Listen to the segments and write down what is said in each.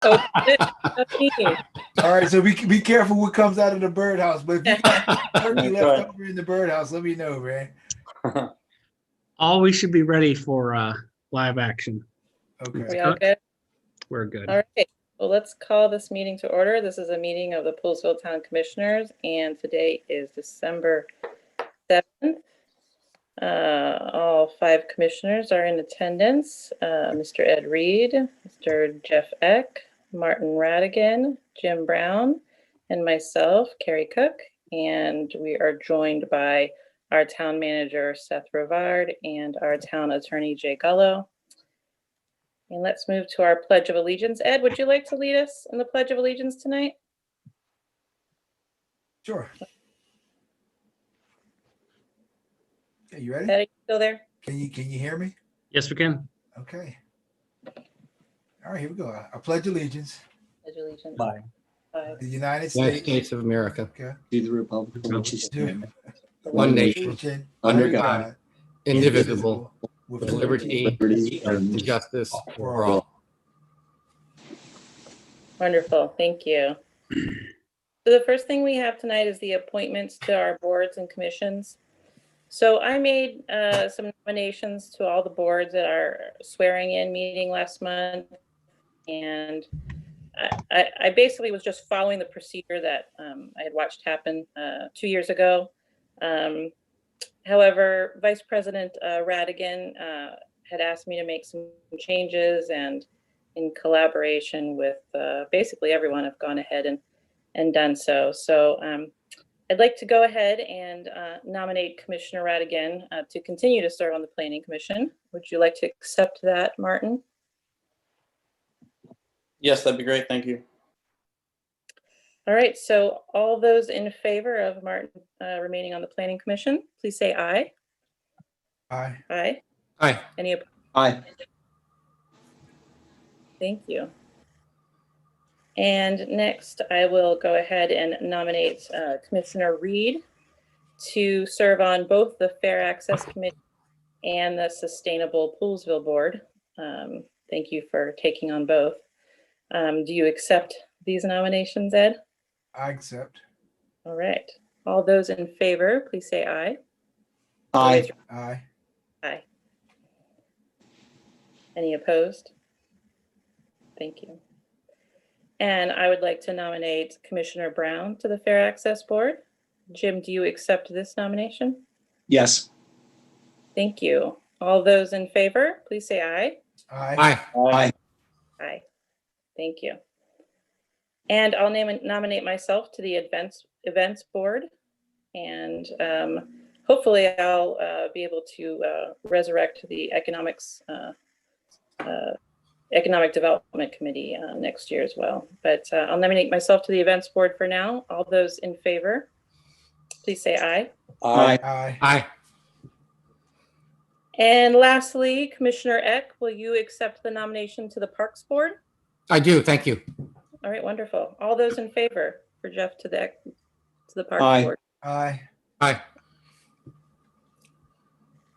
All right, so be careful what comes out of the birdhouse. But if you got turkey left over in the birdhouse, let me know, man. All we should be ready for live action. Okay. We all good? We're good. All right. Well, let's call this meeting to order. This is a meeting of the Poolesville Town Commissioners, and today is December 7th. All 5 commissioners are in attendance. Mr. Ed Reed, Mr. Jeff Eck, Martin Radigan, Jim Brown, and myself, Carrie Cook. And we are joined by our town manager, Seth Rivard, and our town attorney, Jay Gullo. And let's move to our Pledge of Allegiance. Ed, would you like to lead us in the Pledge of Allegiance tonight? Sure. Okay, you ready? Ed, are you still there? Can you hear me? Yes, we can. Okay. All right, here we go. I pledge allegiance Pledge allegiance. By to the United United States. States of America, Okay. to the republic for which it To stands, the one nation, under God, God, indivisible, with with liberty and justice for all. Wonderful, thank you. So the first thing we have tonight is the appointments to our boards and commissions. So I made some nominations to all the boards at our swearing in meeting last month. And I basically was just following the procedure that I had watched happen 2 years ago. However, Vice President Radigan had asked me to make some changes, and in collaboration with basically everyone, I've gone ahead and done so. So I'd like to go ahead and nominate Commissioner Radigan to continue to serve on the Planning Commission. Would you like to accept that, Martin? Yes, that'd be great. Thank you. All right, so all those in favor of Martin remaining on the Planning Commission, please say aye. Aye. Aye. Aye. Any opposed? Aye. Thank you. And next, I will go ahead and nominate Commissioner Reed to serve on both the Fair Access Committee and the Sustainable Poolesville Board. Thank you for taking on both. Do you accept these nominations, Ed? I accept. All right. All those in favor, please say aye. Aye. Aye. Aye. Any opposed? Thank you. And I would like to nominate Commissioner Brown to the Fair Access Board. Jim, do you accept this nomination? Yes. Thank you. All those in favor, please say aye. Aye. Aye. Aye. Aye. Thank you. And I'll nominate myself to the events board. And hopefully I'll be able to resurrect the Economic Development Committee next year as well. But I'll nominate myself to the events board for now. All those in favor, please say aye. Aye. Aye. Aye. And lastly, Commissioner Eck, will you accept the nomination to the Parks Board? I do. Thank you. All right, wonderful. All those in favor for Jeff to the Parks Aye. Board? Aye. Aye.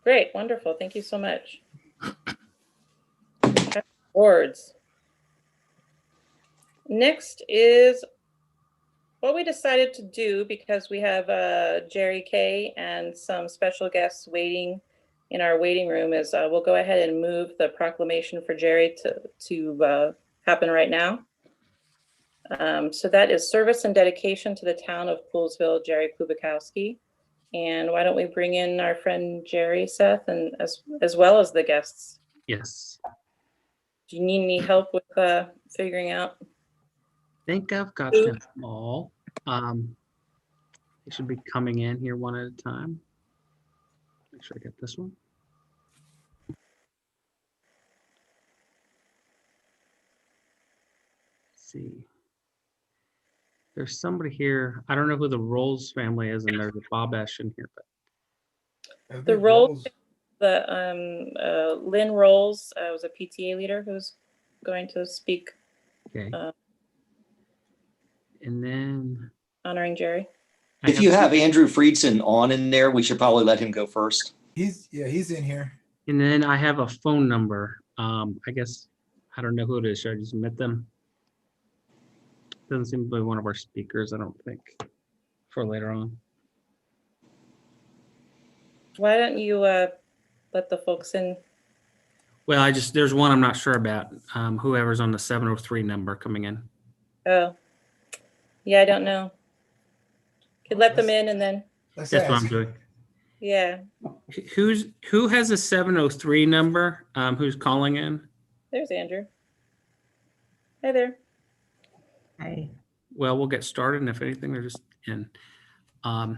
Great, wonderful. Thank you so much. Boards. Next is what we decided to do, because we have Jerry Kay and some special guests waiting in our waiting room, is we'll go ahead and move the proclamation for Jerry to happen right now. So that is service and dedication to the town of Poolesville, Jerry Kubikowski. And why don't we bring in our friend Jerry, Seth, and as well as the guests. Yes. Do you need any help with figuring out? I think I've got them all. They should be coming in here one at a time. Make sure I get this one. Let's see. There's somebody here. I don't know who the Rolls family is, and there's a Bob Esch in here, but I think The Rolls, Lynn Rolls was a PTA leader who's going to speak okay. Uh, And then honoring Jerry. I If you have Andrew Friedson on in there, we should probably let him go first. He's in here. and then I have a phone number. I guess I don't know who it is. Should I just admit them? Doesn't seem to be one of our speakers, I don't think, for later on. Why don't you let the folks in? Well, there's one I'm not sure about. Whoever's on the 703 number coming in. Oh, yeah, I don't know. Could let them in and then, Let's That's what I'm ask. doing. yeah, Who has a 703 number? Who's calling in? there's Andrew. Hi there. Hi. Well, we'll get started, and if anything, they're just in. All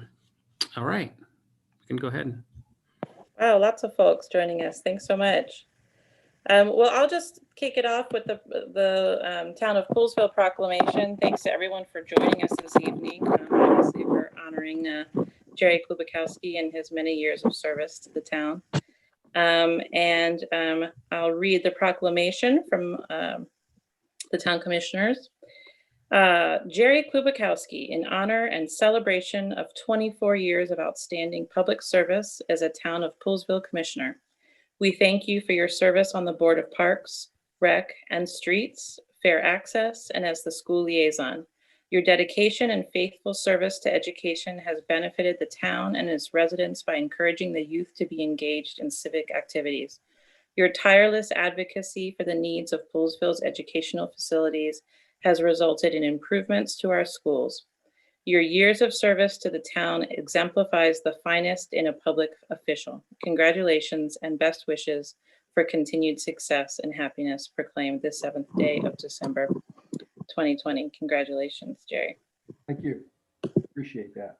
right, we can go ahead. Wow, lots of folks joining us. Thanks so much. Well, I'll just kick it off with the Town of Poolesville proclamation. Thanks to everyone for joining us this evening. Obviously, we're honoring Jerry Klubakowski and his many years of service to the town. I'll read the proclamation from the town commissioners. Jerry Klubakowski, in honor and celebration of 24 years of outstanding public service as a Town of Poolesville Commissioner. We thank you for your service on the Board of Parks, Rec, and Streets, Fair Access, and as the school liaison. Your dedication and faithful service to education has benefited the town and its residents by encouraging the youth to be engaged in civic activities. Your tireless advocacy for the needs of Poolesville's educational facilities has resulted in improvements to our schools. Your years of service to the town exemplifies the finest in a public official. Congratulations and best wishes for continued success and happiness proclaimed this 7th day of December 2020. Congratulations, Jerry. Thank you. Appreciate that.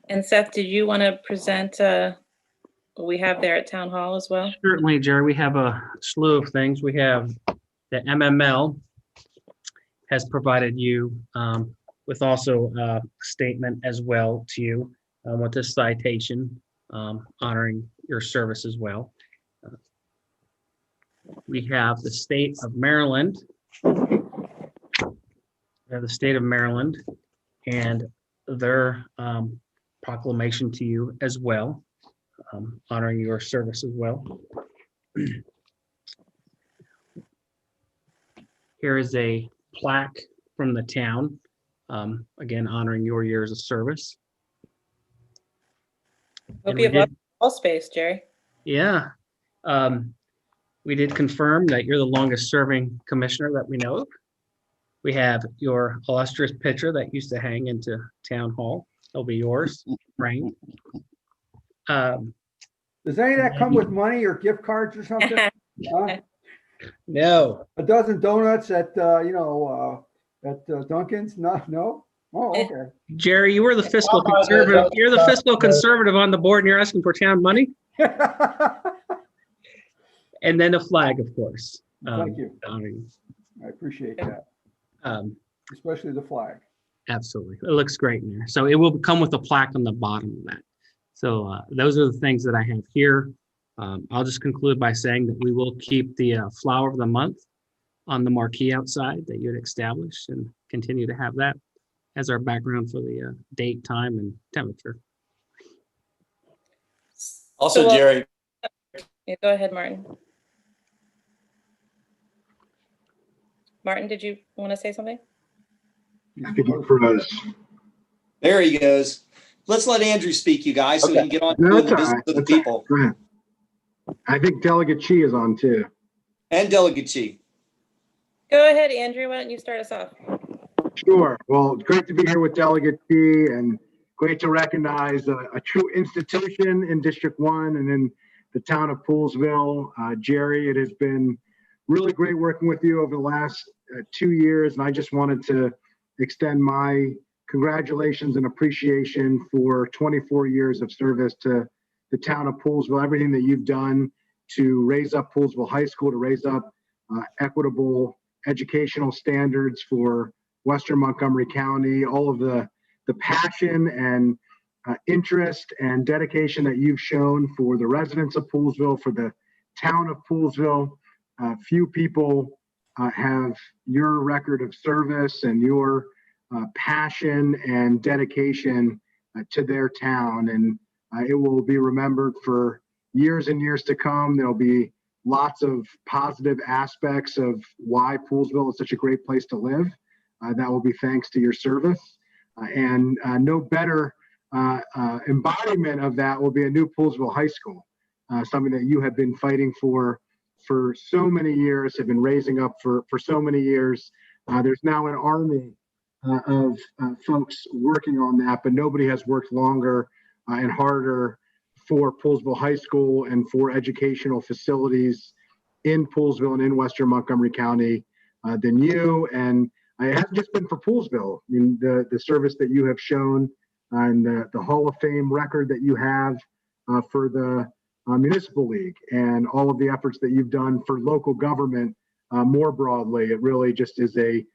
And Seth, did you want to present what we have there at Town Hall as well? Certainly, Jerry, we have a slew of things. We have the MML has provided you with also a statement as well to you with this citation honoring your service as well. We have the state of Maryland. We have the state of Maryland and their proclamation to you as well, honoring your service as well. Here is a plaque from the town, again, honoring your years of service. Hope And you we have lots did- of wall space, Jerry. Yeah. We did confirm that you're the longest serving commissioner that we know of. We have your illustrious picture that used to hang into Town Hall. It'll be yours, framed. Does any of that come with money or gift cards or something? Huh? No, A dozen donuts at, at Dunkin's? No, no? Oh, okay. Jerry, you were the fiscal conservative. You're the fiscal conservative on the board and you're asking for town money? And then a flag, of course. Thank you. honoring- I appreciate that, especially the flag. Absolutely. It looks great in there. So it will come with a plaque on the bottom of that. So those are the things that I have here. I'll just conclude by saying that we will keep the flower of the month on the marquee outside that you had established and continue to have that as our background for the date, time, and temperature. Also, So, Jerry, Yeah, go ahead, Martin. Martin, did you want to say something? Speaking for us. there he goes. Let's let Andrew speak, you guys, so we can get on No, to that's the all business right. of the That's all right. people. Go ahead. I think Delegate Chi is on too. And Delegate Chi. Go ahead, Andrew. Why don't you start us off? Sure. Well, it's great to be here with Delegate Chi and great to recognize a true institution in District 1 and in the town of Poolesville. Jerry, it has been really great working with you over the last 2 years, and I just wanted to extend my congratulations and appreciation for 24 years of service to the town of Poolesville, everything that you've done to raise up Poolesville High School, to raise up equitable educational standards for Western Montgomery County, all of the passion and interest and dedication that you've shown for the residents of Poolesville, for the town of Poolesville. Few people have your record of service and your passion and dedication to their town, and it will be remembered for years and years to come. There'll be lots of positive aspects of why Poolesville is such a great place to live. that will be thanks to your service. And no better embodiment of that will be a new Poolsville High School, something that you have been fighting for so many years, have been raising up for so many years. There's now an army of folks working on that, but nobody has worked longer and harder for Poolsville High School and for educational facilities in Poolsville and in Western Montgomery County than you. And it hasn't just been for Poolsville. I mean, the service that you have shown and the Hall of Fame record that you have for the Municipal League and all of the efforts that you've done for local government more broadly. It really just is a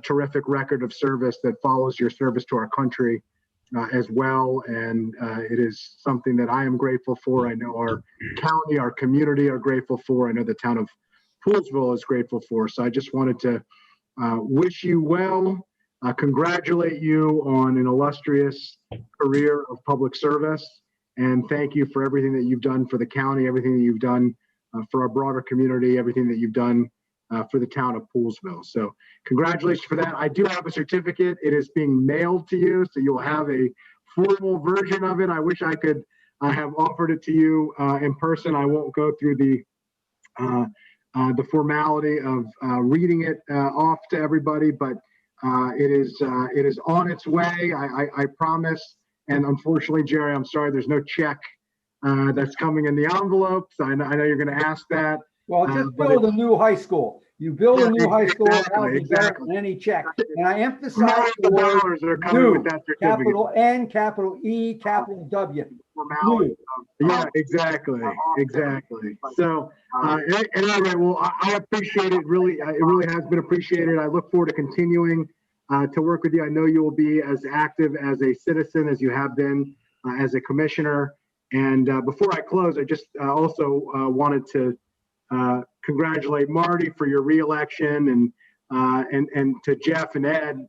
terrific record of service that follows your service to our country as well. And it is something that I am grateful for. I know our county, our community are grateful for. I know the town of Poolsville is grateful for. So I just wanted to wish you well, congratulate you on an illustrious career of public service, and thank you for everything that you've done for the county, everything that you've done for our broader community, everything that you've done for the town of Poolsville. So congratulations for that. I do have a certificate. It is being mailed to you, so you'll have a formal version of it. I wish I could have offered it to you in person. I won't go through the formality of reading it off to everybody, but it is on its way. I promise. And unfortunately, Jerry, I'm sorry, there's no check that's coming in the envelope. So I know you're going to ask that. Well, just build a new high school. You build a new high school, that'll be better than any check. And I emphasize the word dollars are coming with that certificate. capital N, capital E, capital W. Formality. Yeah, exactly. So, anyway, well, I appreciate it. Really, it really has been appreciated. I look forward to continuing to work with you. I know you will be as active as a citizen as you have been as a commissioner. And before I close, I just also wanted to congratulate Marty for your reelection, and to Jeff and Ed.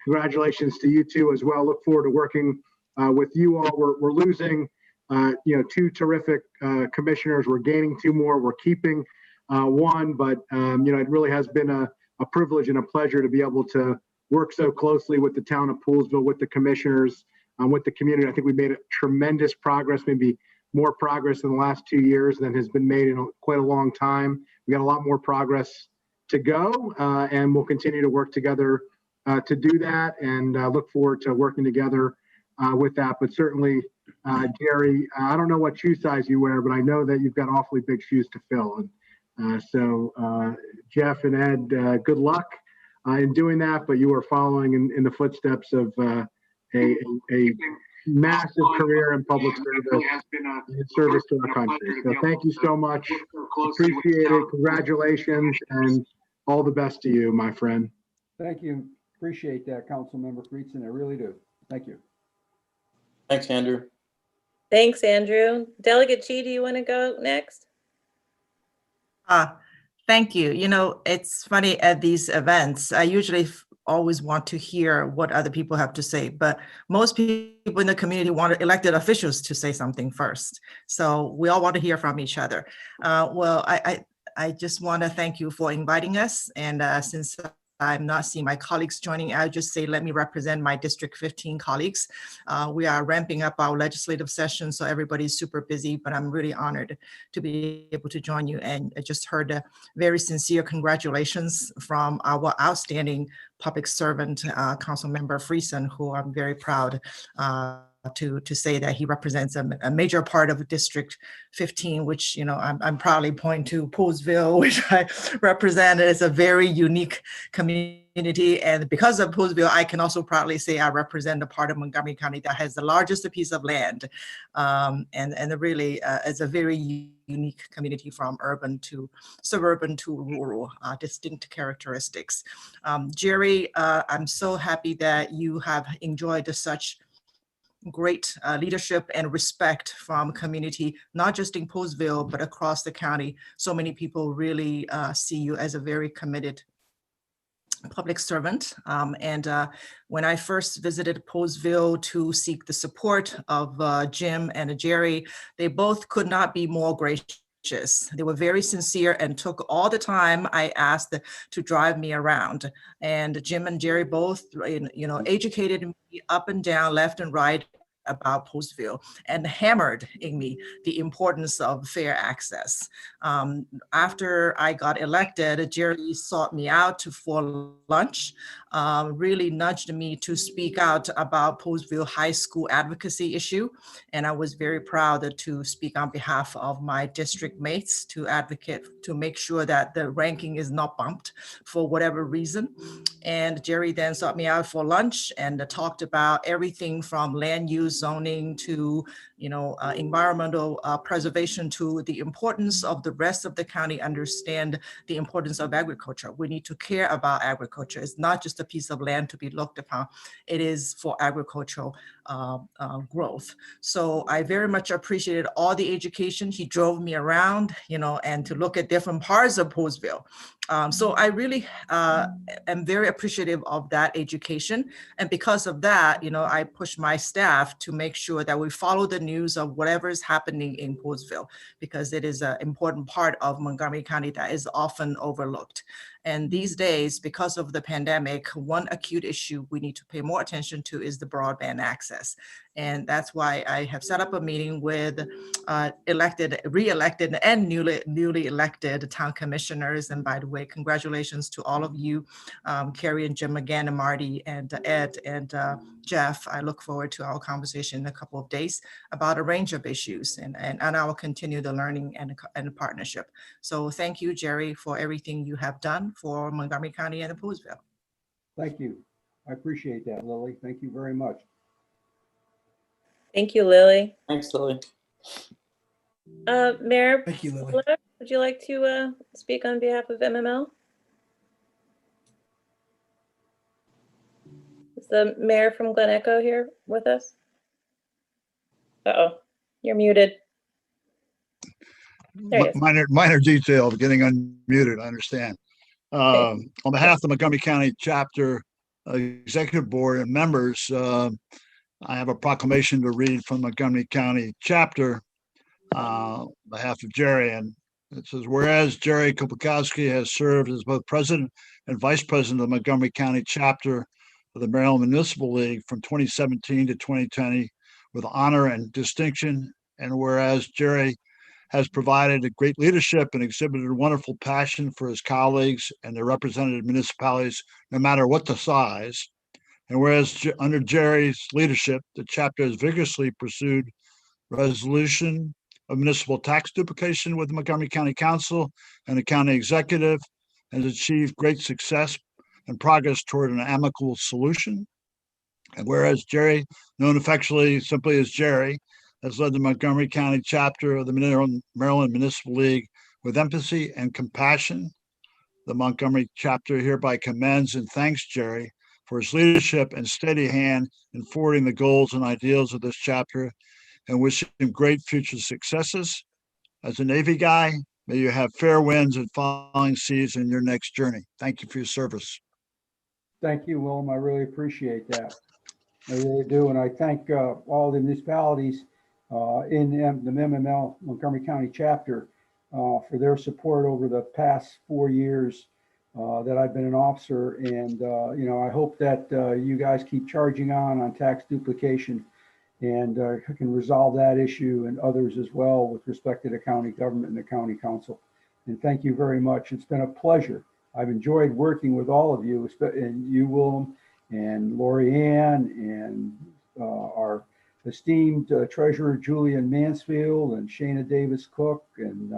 Congratulations to you two as well. Look forward to working with you all. We're losing, two terrific commissioners. We're gaining two more. We're keeping one, but it really has been a privilege and a pleasure to be able to work so closely with the town of Poolsville, with the commissioners, with the community. I think we've made tremendous progress, maybe more progress in the last 2 years than has been made in quite a long time. We got a lot more progress to go, and we'll continue to work together to do that, and look forward to working together with that. But certainly, Jerry, I don't know what shoe size you wear, but I know that you've got awfully big shoes to fill. And so Jeff and Ed, good luck in doing that, but you are following in the footsteps of a massive career in public service and service to our country. So thank you so much. Appreciate it. Congratulations and all the best to you, my friend. Thank you. Appreciate that, Councilmember Friedson. I really do. Thank you. Thanks, Andrew. Thanks, Andrew. Delegate Chi, do you want to go next? Thank you. It's funny at these events, I usually always want to hear what other people have to say, but most people in the community want elected officials to say something first. So we all want to hear from each other. Well, I just want to thank you for inviting us. And since I'm not seeing my colleagues joining, I'll just say, let me represent my District 15 colleagues. We are ramping up our legislative session, so everybody's super busy, but I'm really honored to be able to join you. And I just heard a very sincere congratulations from our outstanding public servant, Councilmember Friedson, who I'm very proud to say that he represents a major part of District 15, which, I'm proudly pointing to Poolsville, which I represent as a very unique community. And because of Poolsville, I can also proudly say I represent a part of Montgomery County that has the largest piece of land. And really is a very unique community from urban to suburban to rural, distinct characteristics. Jerry, I'm so happy that you have enjoyed such great leadership and respect from community, not just in Poolsville, but across the county. So many people really see you as a very committed public servant. And when I first visited Poolsville to seek the support of Jim and Jerry, they both could not be more gracious They were very sincere and took all the time I asked to drive me around. And Jim and Jerry both, educated me up and down, left and right about Postville, and hammered in me the importance of fair access. After I got elected, Jerry sought me out for lunch, really nudged me to speak out about Postville High School advocacy issue. And I was very proud to speak on behalf of my district mates to advocate to make sure that the ranking is not bumped for whatever reason. And Jerry then sought me out for lunch and talked about everything from land use zoning to environmental preservation, to the importance of the rest of the county understand the importance of agriculture. We need to care about agriculture. It's not just a piece of land to be looked upon. It is for agricultural growth. So I very much appreciated all the education. He drove me around, and to look at different parts of Postville. So I really am very appreciative of that education. And because of that, I push my staff to make sure that we follow the news of whatever is happening in Postville, because it is an important part of Montgomery County that is often overlooked. And these days, because of the pandemic, one acute issue we need to pay more attention to is the broadband access. And that's why I have set up a meeting with elected, re-elected, and newly elected town commissioners. And by the way, congratulations to all of you, Carrie and Jim again, and Marty and Ed and Jeff. I look forward to our conversation in a couple of days about a range of issues, and I will continue the learning and the partnership. So thank you, Jerry, for everything you have done for Montgomery County and Postville. Thank you. I appreciate that, Lily. Thank you very much. Thank you, Lily. Thanks, Lily. Mayor, Thank you, Lily. Fuller, would you like to speak on behalf of MML? Is the mayor from Glen Echo here with us? Uh-oh, you're muted. There he is. Minor detail of getting unmuted, I understand. On behalf of the Montgomery County Chapter Executive Board and members, I have a proclamation to read from Montgomery County Chapter on behalf of Jerry. And it says, whereas Jerry Kupakowski has served as both president and vice president of the Montgomery County Chapter of the Maryland Municipal League from 2017 to 2020 with honor and distinction. And whereas Jerry has provided a great leadership and exhibited a wonderful passion for his colleagues and their represented municipalities, no matter what the size. And whereas under Jerry's leadership, the chapter has vigorously pursued resolution of municipal tax duplication with the Montgomery County Council and the county executive, and has achieved great success and progress toward an amicable solution. And whereas Jerry, known affectionately simply as Jerry, has led the Montgomery County Chapter of the Maryland Municipal League with empathy and compassion, the Montgomery Chapter hereby commends and thanks Jerry for his leadership and steady hand in forwarding the goals and ideals of this chapter, and wish him great future successes. As a Navy guy, may you have fair winds and falling seas in your next journey. Thank you for your service. Thank you, Willem. I really appreciate that. I really do. And I thank all the municipalities in the MML Montgomery County Chapter for their support over the past 4 years that I've been an officer. And, I hope that you guys keep charging on tax duplication and can resolve that issue and others as well with respect to the county government and the county council. And thank you very much. It's been a pleasure. I've enjoyed working with all of you, and you, Willem, and Lori Ann, and our esteemed treasurer, Julian Mansfield, and Shana Davis Cook, and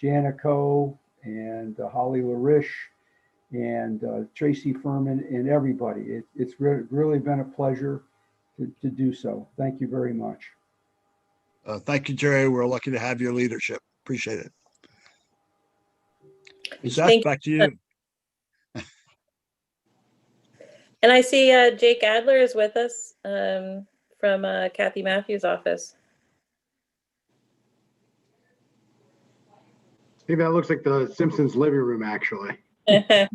Jana Coe, and Holly LaRish, and Tracy Furman, and everybody. It's really been a pleasure to do so. Thank you very much. Thank you, Jerry. We're lucky to have your leadership. Appreciate it. Zach, Thank back to you. And I see Jake Adler is with us from Kathy Matthews' office. I think that looks like the Simpsons living room, actually. Yeah,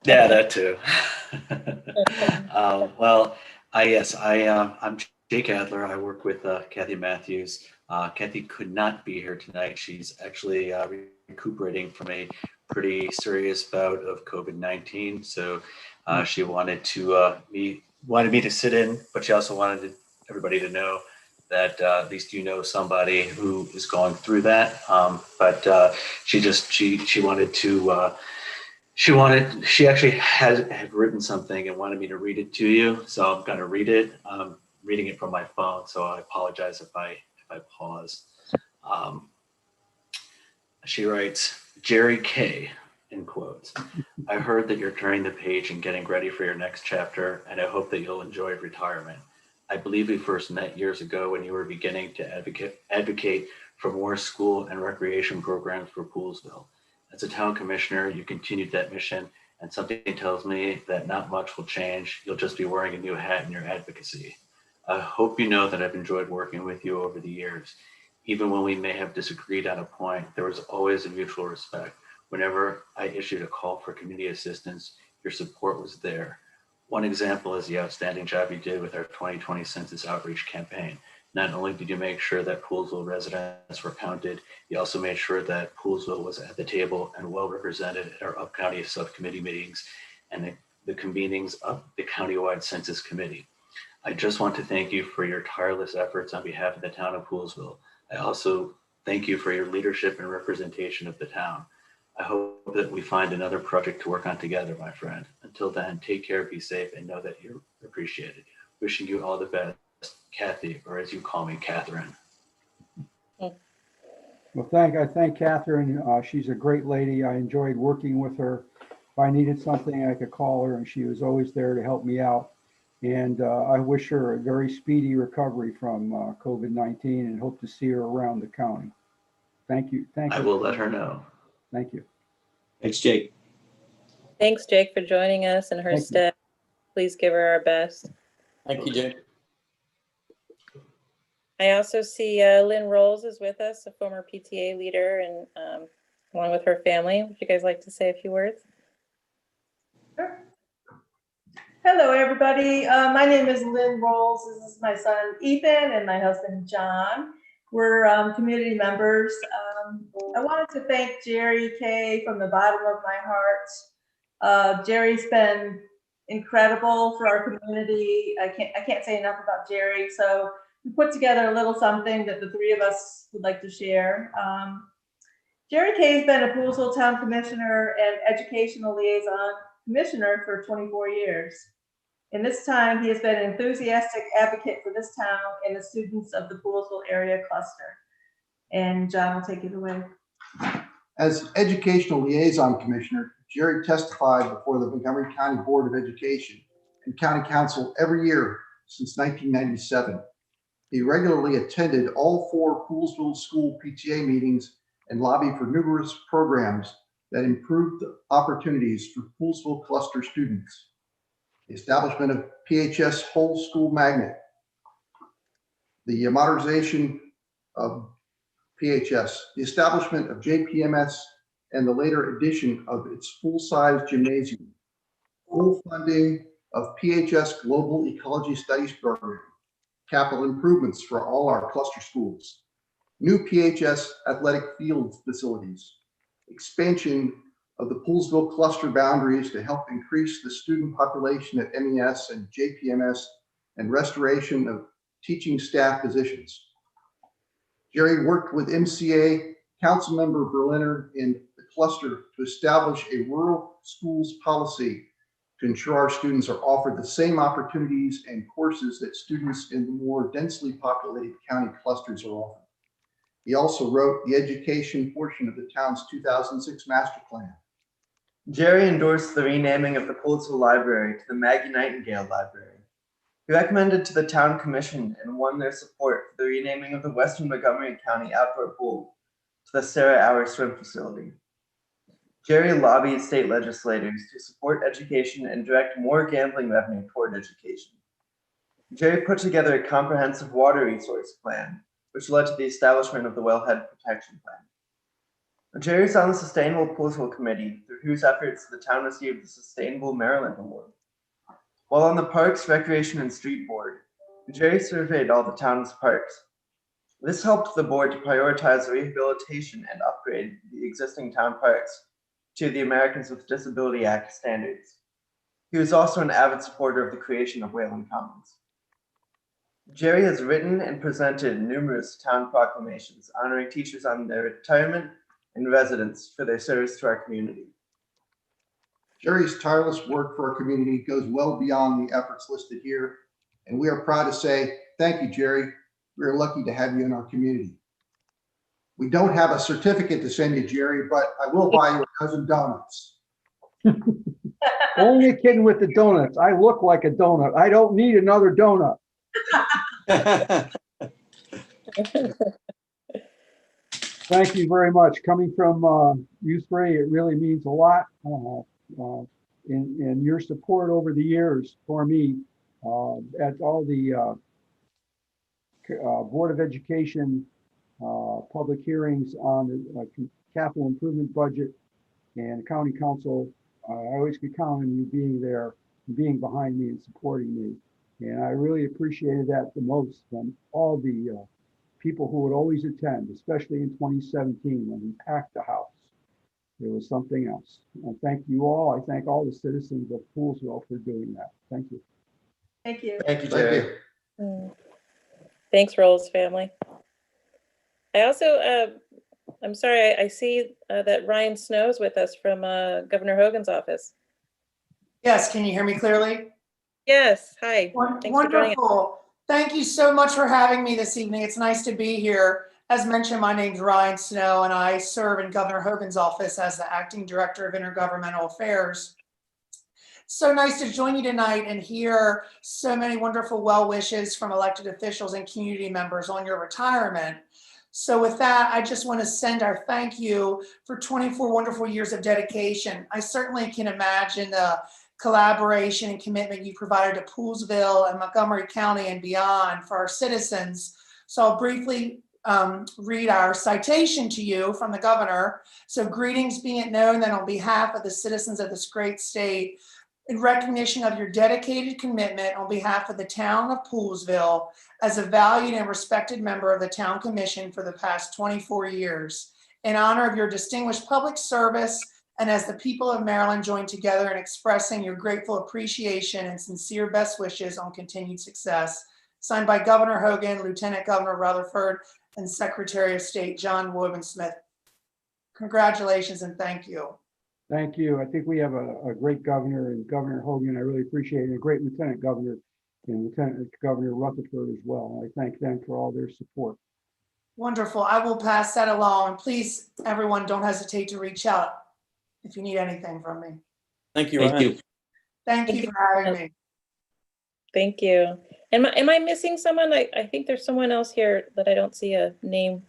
that too. I'm Jake Adler. I work with Kathy Matthews Kathy could not be here tonight. She's actually recuperating from a pretty serious bout of COVID-19. So she wanted me to sit in, but she also wanted everybody to know that at least you know somebody who is going through that. But she wanted to. She actually had written something and wanted me to read it to you. So I'm going to read it. I'm reading it from my phone, so I apologize if I pause. She writes, Jerry K, in quotes. I heard that you're turning the page and getting ready for your next chapter, and I hope that you'll enjoy retirement. I believe we first met years ago when you were beginning to advocate for more school and recreation programs for Poolesville. As a town commissioner, you continued that mission, and something tells me that not much will change. You'll just be wearing a new hat in your advocacy. I hope you know that I've enjoyed working with you over the years. Even when we may have disagreed on a point, there was always a mutual respect. Whenever I issued a call for community assistance, your support was there. One example is the outstanding job you did with our 2020 census outreach campaign. Not only did you make sure that Poolesville residents were counted, you also made sure that Poolesville was at the table and well represented at our up-county subcommittee meetings and the convenings of the countywide census committee. I just want to thank you for your tireless efforts on behalf of the town of Poolesville. I also thank you for your leadership and representation of the town. I hope that we find another project to work on together, my friend. Until then, take care, be safe, and know that you're appreciated. Wishing you all the best, Kathy, or as you call me, Catherine. Well, I thank Catherine. She's a great lady. I enjoyed working with her. If I needed something, I could call her, and she was always there to help me out. And I wish her a very speedy recovery from COVID-19 and hope to see her around the county. Thank you. I will let her know. Thank you. Thanks, Jake. Thanks, Jake, for joining us and her Thank you. staff. Please give her our best. Thank you, Jake. I also see Lynn Rolls is with us, a former PTA leader, and along with her family. Would you guys like to say a few words? Sure. Hello, everybody. My name is Lynn Rolls. This is my son, Ethan, and my husband, John. We're community members. I wanted to thank Jerry K from the bottom of my heart. Jerry's been incredible for our community. I can't say enough about Jerry. So we put together a little something that the three of us would like to share. Jerry K has been a Poolesville Town Commissioner and Educational Liaison Commissioner for 24 years. In this time, he has been an enthusiastic advocate for this town and the students of the Poolesville area cluster. And John will take it away. As Educational Liaison Commissioner, Jerry testified before the Montgomery County Board of Education and County Council every year since 1997. He regularly attended all 4 Poolesville school PTA meetings and lobbied for numerous programs that improved the opportunities for Poolesville cluster students. The establishment of PHS Whole School Magnet, the modernization of PHS, the establishment of JPMS, and the later addition of its full-size gymnasium, full funding of PHS Global Ecology Studies Program, capital improvements for all our cluster schools, new PHS athletic field facilities, expansion of the Poolesville cluster boundaries to help increase the student population at MES and JPMS, and restoration of teaching staff positions. Jerry worked with MCA, Councilmember Berliner, in the cluster to establish a rural schools policy to ensure our students are offered the same opportunities and courses that students in the more densely populated county clusters are offered. He also wrote the education portion of the town's 2006 master plan. Jerry endorsed the renaming of the Poolesville Library to the Maggie Nightingale Library. He recommended to the Town Commission and won their support for the renaming of the Western Montgomery County Outdoor Pool to the Sarah Auer Swim Facility. Jerry lobbied state legislators to support education and direct more gambling revenue toward education. Jerry put together a comprehensive water resource plan, which led to the establishment of the Wellhead Protection Plan. Jerry is on the Sustainable Poolesville Committee, through whose efforts the town received the Sustainable Maryland Award. While on the Parks, Recreation, and Street Board, Jerry surveyed all the town's parks. This helped the board to prioritize rehabilitation and upgrade the existing town parks to the Americans with Disability Act standards. He was also an avid supporter of the creation of Wayland Commons. Jerry has written and presented numerous town proclamations honoring teachers on their retirement and residence for their service to our community. Jerry's tireless work for our community goes well beyond the efforts listed here, and we are proud to say thank you, Jerry. We are lucky to have you in our community. We don't have a certificate to send you, Jerry, but I will buy you a dozen donuts. Only kidding with the donuts. I look like a donut. I don't need another donut. Thank you very much. Coming from you three, it really means a lot. In your support over the years for me at all the Board of Education public hearings on the capital improvement budget and county council. I always could count on you being there, being behind me and supporting me. And I really appreciated that the most from all the people who would always attend, especially in 2017 when we packed the house. It was something else. I thank you all. I thank all the citizens of Poolesville for doing that. Thank you. Thank you. Thank you, Jerry. Thanks, Rolls family. I also, I'm sorry, I see that Ryan Snow is with us from Governor Hogan's office. Yes, can you hear me clearly? Yes, hi. Thanks for joining us. Wonderful. Thank you so much for having me this evening. It's nice to be here. As mentioned, my name's Ryan Snow, and I serve in Governor Hogan's office as the Acting Director of Intergovernmental Affairs. So nice to join you tonight and hear so many wonderful well wishes from elected officials and community members on your retirement. So with that, I just want to send our thank you for 24 wonderful years of dedication. I certainly can imagine the collaboration and commitment you provided to Poolesville and Montgomery County and beyond for our citizens. So I'll briefly read our citation to you from the governor. So greetings, being it known that on behalf of the citizens of this great state, in recognition of your dedicated commitment on behalf of the town of Poolesville as a valued and respected member of the town commission for the past 24 years, in honor of your distinguished public service, and as the people of Maryland join together in expressing your grateful appreciation and sincere best wishes on continued success. Signed by Governor Hogan, Lieutenant Governor Rutherford, and Secretary of State John Woodman-Smith. Congratulations and thank you. Thank you. I think we have a great governor and Governor Hogan. I really appreciate it. And a great Lieutenant Governor and Lieutenant Governor Rutherford as well. I thank them for all their support. Wonderful. I will pass that along. And please, everyone, don't hesitate to reach out if you need anything from me. Thank you, Ryan. Thank you for having me. Thank you. Am I missing someone? I think there's someone else here that I don't see a name.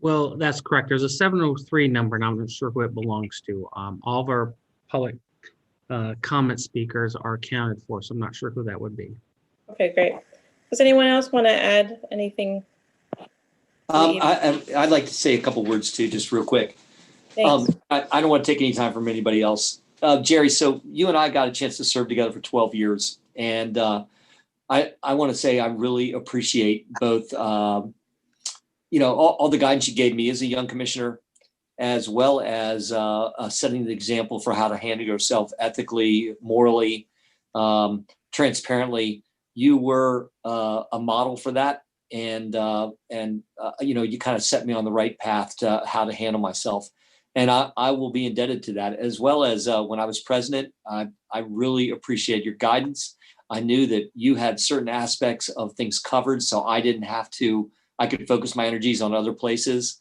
Well, that's correct. There's a 703 number, and I'm not sure who it belongs to. All of our public comment speakers are accounted for, so I'm not sure who that would be. Okay, great. Does anyone else want to add anything? I'd like to say a couple words too, just real quick. Thanks. I don't want to take any time from anybody else. Jerry, so you and I got a chance to serve together for 12 years. And I want to say I really appreciate both, all the guidance you gave me as a young commissioner, as well as setting the example for how to handle yourself ethically, morally, transparently. You were a model for that. And you kind of set me on the right path to how to handle myself. And I will be indebted to that, as well as when I was president. I really appreciate your guidance. I knew that you had certain aspects of things covered, so I didn't have to. I could focus my energies on other places.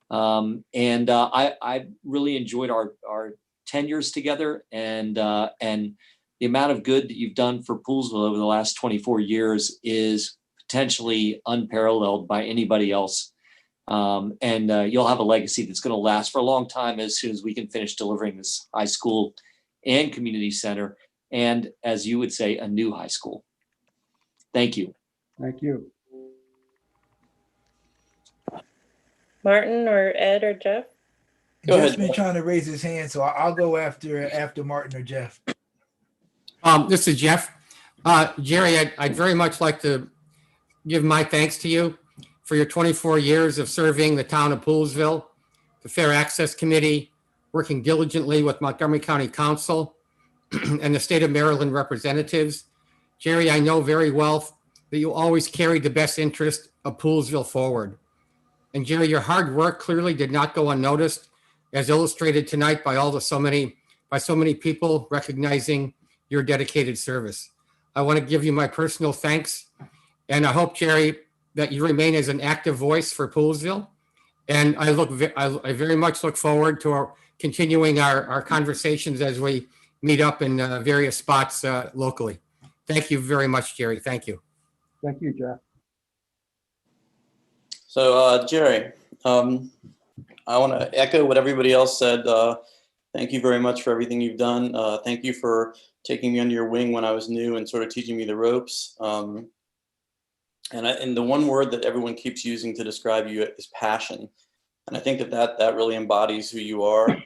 I really enjoyed our tenures together, and the amount of good that you've done for Poolesville over the last 24 years is potentially unparalleled by anybody else. You'll have a legacy that's going to last for a long time as soon as we can finish delivering this high school and community center, and as you would say, a new high school. Thank you. Thank you. Martin or Ed or Jeff? Jeff's been trying to raise his hand, so I'll go after Martin or Jeff. This is Jeff. Jerry, I'd very much like to give my thanks to you for your 24 years of serving the town of Poolesville, the Fair Access Committee, working diligently with Montgomery County Council and the state of Maryland representatives. Jerry, I know very well that you always carried the best interest of Poolesville forward. And Jerry, your hard work clearly did not go unnoticed, as illustrated tonight by so many people recognizing your dedicated service. I want to give you my personal thanks. And I hope, Jerry, that you remain as an active voice for Poolesville. And I very much look forward to continuing our conversations as we meet up in various spots locally. Thank you very much, Jerry. Thank you. Thank you, Jeff. So, Jerry, I want to echo what everybody else said. Thank you very much for everything you've done. Thank you for taking me under your wing when I was new and sort of teaching me the ropes. And the one word that everyone keeps using to describe you is passion. And I think that really embodies who you are.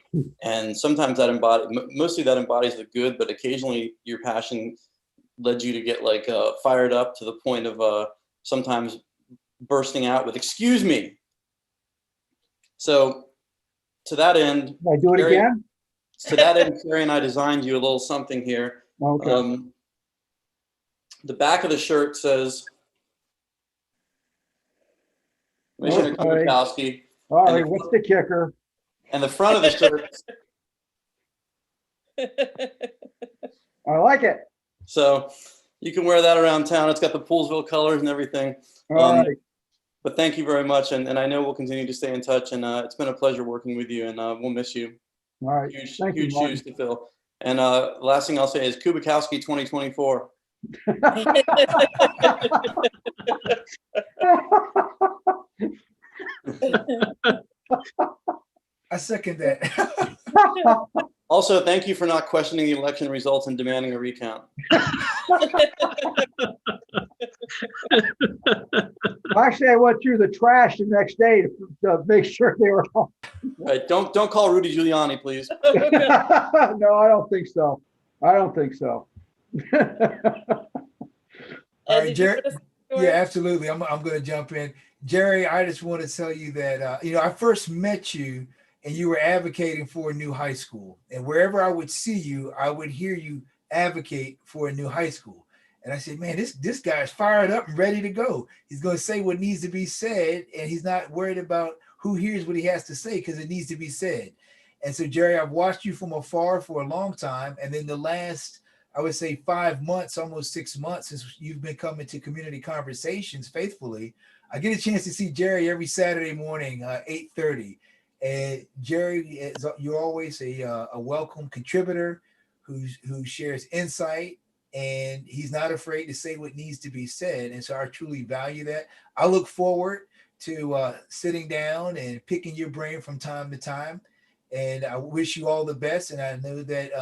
And sometimes mostly that embodies the good, but occasionally your passion led you to get like fired up to the point of sometimes bursting out with, "Excuse me." So to that end, Can I do it Carrie, again? to that end, Carrie and I designed you a little something here. Okay. The back of the shirt says, Commissioner Okay. Kubikowski. All And right, the- what's the kicker? And the front of the shirt, I like it. so you can wear that around town. It's got the Poolesville colors and everything. All right. But thank you very much. And I know we'll continue to stay in touch. And it's been a pleasure working with you. And we'll miss you. All right. Huge, Thank you, huge Martin. shoes to fill. And last thing I'll say is Kubikowski 2024. I second that. Also, thank you for not questioning the election results and demanding a recount. Actually, I went through the trash the next day to make sure they were all. Right, don't call Rudy Giuliani, please. No, I don't think so. I don't think so. All right, Jerry. Yeah, absolutely. I'm going to jump in. Jerry, I just want to tell you that, I first met you and you were advocating for a new high school. And wherever I would see you, I would hear you advocate for a new high school. And I said, man, this guy's fired up and ready to go. He's going to say what needs to be said. And he's not worried about who hears what he has to say because it needs to be said. And so, Jerry, I've watched you from afar for a long time. And then the last, I would say 5 months, almost 6 months since you've been coming to community conversations faithfully, I get a chance to see Jerry every Saturday morning, 8:30. And Jerry, you're always a welcome contributor who shares insight, and he's not afraid to say what needs to be said. And so I truly value that. I look forward to sitting down and picking your brain from time to time. And I wish you all the best. And I know that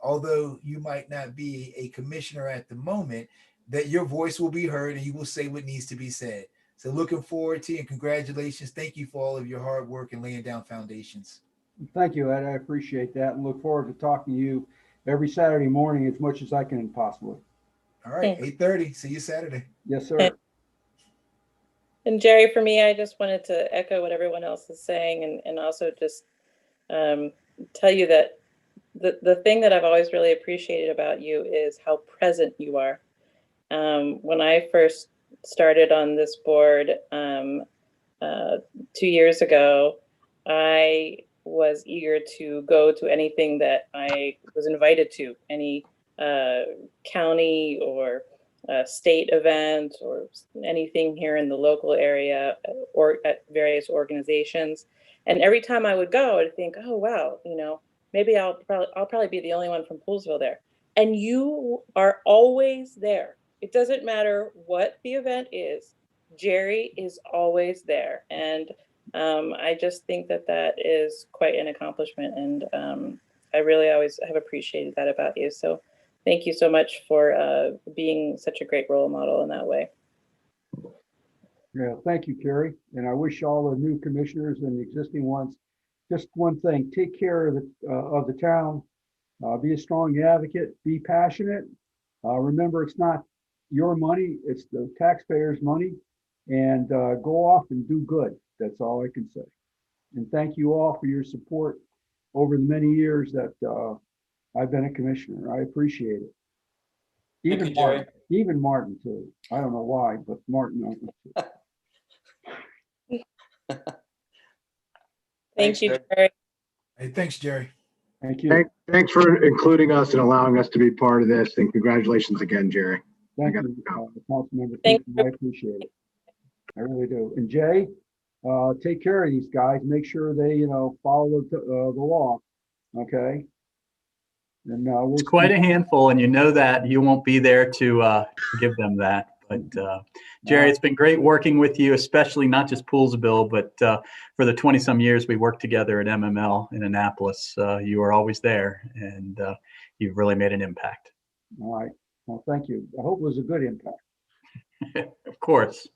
although you might not be a commissioner at the moment, that your voice will be heard and you will say what needs to be said. So looking forward to you and congratulations. Thank you for all of your hard work and laying down foundations. Thank you, Ed. I appreciate that and look forward to talking to you every Saturday morning as much as I can possibly. All right, 8:30. See you Saturday. Yes, sir. And Jerry, for me, I just wanted to echo what everyone else is saying and also just tell you that the thing that I've always really appreciated about you is how present you are. When I first started on this board 2 years ago, I was eager to go to anything that I was invited to, any county or state event or anything here in the local area or at various organizations. And every time I would go, I'd think, oh, wow, maybe I'll probably be the only one from Poolesville there. And you are always there. It doesn't matter what the event is. Jerry is always there. And I just think that is quite an accomplishment. And I really always have appreciated that about you. So thank you so much for being such a great role model in that way. Yeah, thank you, Carrie. And I wish all the new commissioners and the existing ones, just one thing, take care of the town, be a strong advocate, be passionate. Remember, it's not your money, it's the taxpayers' money. and go off and do good. That's all I can say. And thank you all for your support over the many years that I've been a commissioner. I appreciate it. Thank Even you, Jerry. Martin, even Martin too. I don't know why, but Martin. Thank you, Jerry. Jerry. Hey, thanks, Jerry. Thank you. Thanks for including us and allowing us to be part of this, and congratulations again, Jerry. Thank you, Councilmember Thank Keaton. I appreciate it. I really do. And Jay, take care of these guys. Make sure they, follow the law. Okay. And we'll It's quite a handful, and you know that you won't be there to give them that. But Jerry, it's been great working with you, especially not just Poolsville, but for the 20-some years we worked together at MML in Annapolis. You were always there, and you've really made an impact. All right. Well, thank you. I hope it was a good impact. Of course.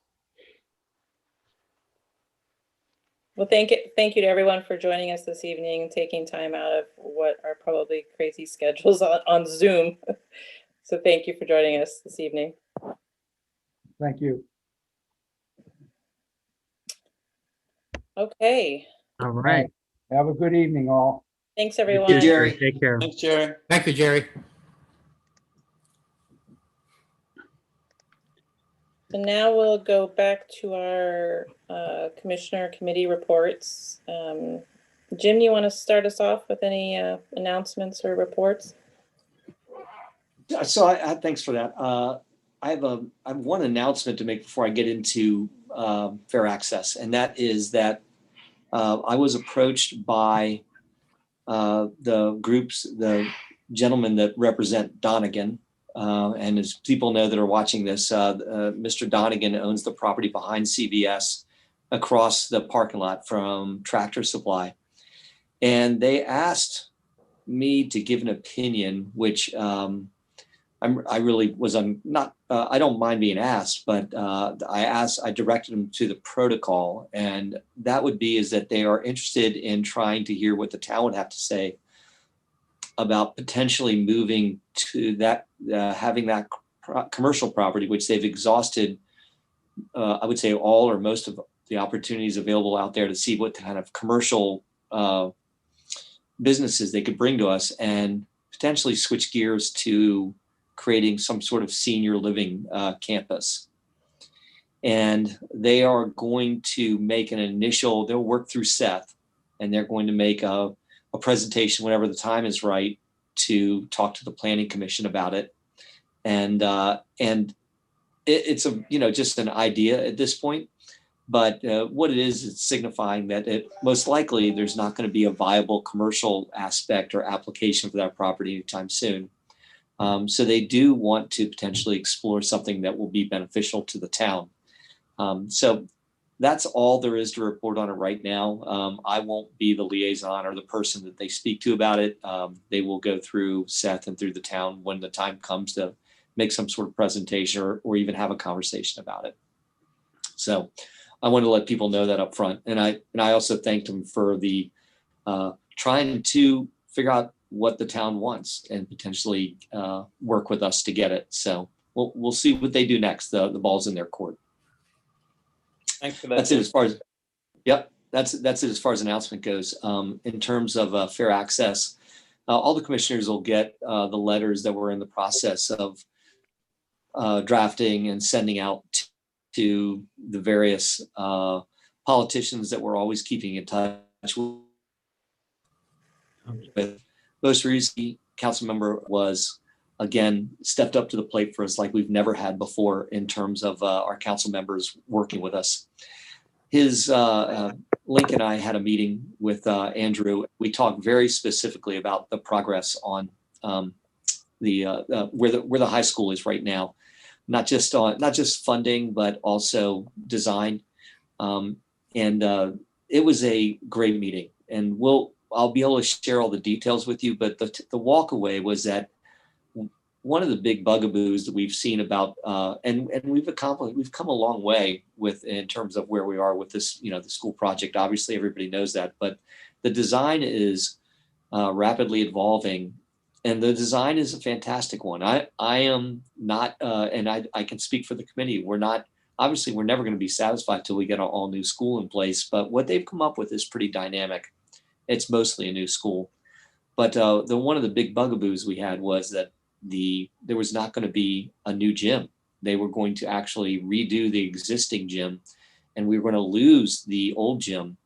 Well, thank you to everyone for joining us this evening and taking time out of what are probably crazy schedules on Zoom. So thank you for joining us this evening. Thank you. Okay. All right. Have a good evening, all. Thanks, Thank everyone. you, Jerry. Take care. Thanks, Jerry. Thank you, Jerry. So now we'll go back to our commissioner committee reports. Jim, you want to start us off with any announcements or reports? So thanks for that. I have one announcement to make before I get into fair access, and that is that I was approached by the gentlemen that represent Donegan. And as people know that are watching this, Mr. Donegan owns the property behind CVS across the parking lot from Tractor Supply. And they asked me to give an opinion, which I don't mind being asked, but I directed them to the protocol. And that would be is that they are interested in trying to hear what the town would have to say about potentially moving to that, having that commercial property, which they've exhausted, I would say all or most of the opportunities available out there to see what kind of commercial businesses they could bring to us, and potentially switch gears to creating some sort of senior living campus. And they are going to make they'll work through Seth, and they're going to make a presentation whenever the time is right to talk to the planning commission about it. And it's just an idea at this point, but what it is, it's signifying that most likely there's not going to be a viable commercial aspect or application for that property anytime soon. So they do want to potentially explore something that will be beneficial to the town. So that's all there is to report on it right now. I won't be the liaison or the person that they speak to about it. They will go through Seth and through the town when the time comes to make some sort of presentation or even have a conversation about it. So I wanted to let people know that up front. And I also thanked them for the trying to figure out what the town wants and potentially work with us to get it. So we'll see what they do next. The ball's in their court. Thanks for that. That's it as far as, yep, that's it as far as announcement goes. In terms of fair access, all the commissioners will get the letters that we're in the process of drafting and sending out to the various politicians that we're always keeping in touch with. Most recently, council member was, again, stepped up to the plate for us like we've never had before in terms of our council members working with us. His Link and I had a meeting with Andrew. We talked very specifically about the progress on where the high school is right now, not just funding, but also design. And it was a great meeting, and I'll be able to share all the details with you. But the walk away was that one of the big bugaboos that we've seen about, and we've come a long way in terms of where we are with this, the school project. Obviously, everybody knows that, but the design is rapidly evolving, and the design is a fantastic one. I am not, and I can speak for the committee. obviously we're never going to be satisfied till we get an all new school in place, but what they've come up with is pretty dynamic. It's mostly a new school. But one of the big bugaboos we had was that there was not going to be a new gym. They were going to actually redo the existing gym, and we were going to lose the old gym.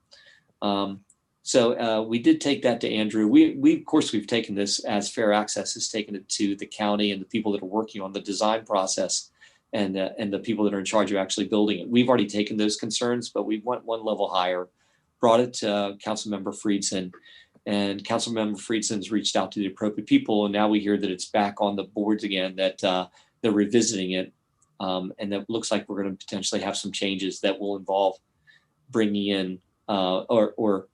So we did take that to Andrew. We of course, we've taken this as Fair Access has taken it to the county and the people that are working on the design process and the people that are in charge of actually building it. We've already taken those concerns, but we went one level higher, brought it to Councilmember Friedson, and Councilmember Friedson's reached out to the appropriate people. And now we hear that it's back on the boards again, that they're revisiting it. And that looks like we're going to potentially have some changes that will involve bringing in or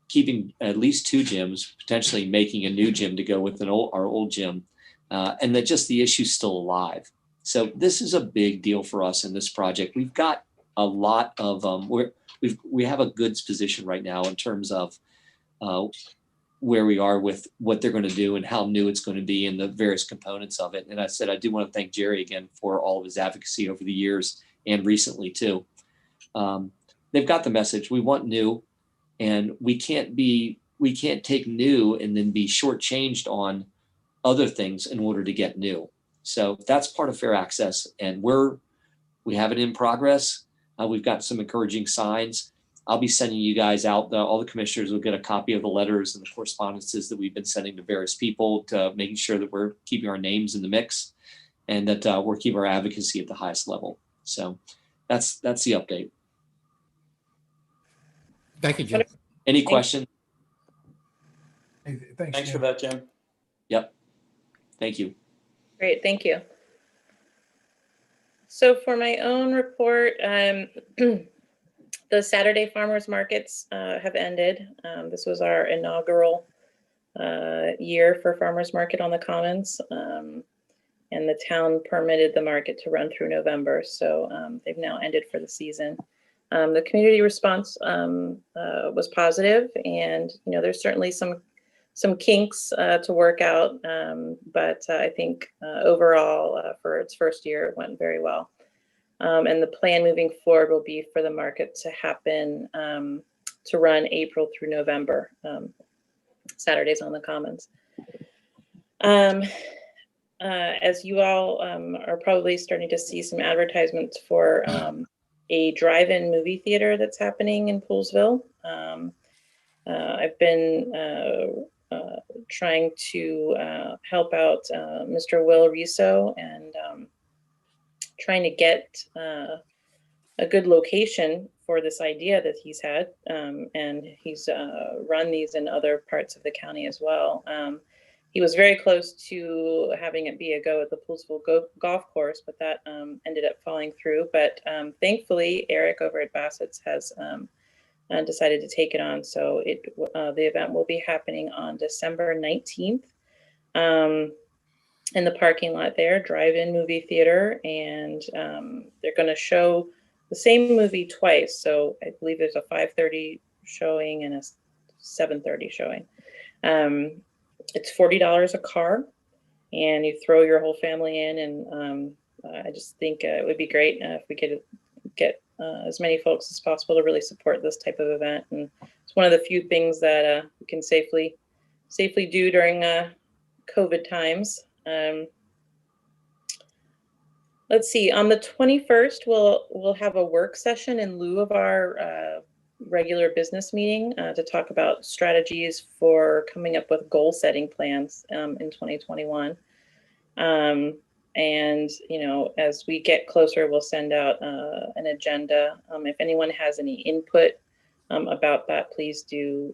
keeping at least 2 gyms, potentially making a new gym to go with our old gym, and that just the issue's still alive. So this is a big deal for us in this project. We've got a lot of we have a goods position right now in terms of where we are with what they're going to do and how new it's going to be and the various components of it. And I said I do want to thank Jerry again for all of his advocacy over the years and recently too. They've got the message. We want new. And we can't take new and then be shortchanged on other things in order to get new. So that's part of Fair Access, and we have it in progress. We've got some encouraging signs. I'll be sending you guys out. All the commissioners will get a copy of the letters and the correspondences that we've been sending to various people, to making sure that we're keeping our names in the mix and that we're keeping our advocacy at the highest level. So that's the update. Thank you, Jim. Any questions? Thanks for that, Jim. Yep. Thank you. Great, thank you. So for my own report, the Saturday farmers markets have ended. This was our inaugural year for farmers market on the Commons, and the town permitted the market to run through November. So they've now ended for the season. The community response was positive, and there's certainly some kinks to work out, but I think overall for its first year it went very well. And the plan moving forward will be for the market to happen to run April through November, Saturdays on the Commons. As you all are probably starting to see some advertisements for a drive-in movie theater that's happening in Poolesville. I've been trying to help out Mr. Will Riso and trying to get a good location for this idea that he's had. And he's run these in other parts of the county as well. He was very close to having it be a go at the Poolesville golf course, but that ended up falling through. But thankfully, Eric over at Bassett's has decided to take it on. So the event will be happening on December 19th in the parking lot there, drive-in movie theater. And they're going to show the same movie twice. So I believe there's a 5:30 showing and a 7:30 showing. It's $40 a car, and you throw your whole family in. And I just think it would be great if we could get as many folks as possible to really support this type of event. And it's one of the few things that we can safely do during COVID times. Let's see. On the 21st, we'll have a work session in lieu of our regular business meeting to talk about strategies for coming up with goal setting plans in 2021. And as we get closer, we'll send out an agenda. If anyone has any input about that, please do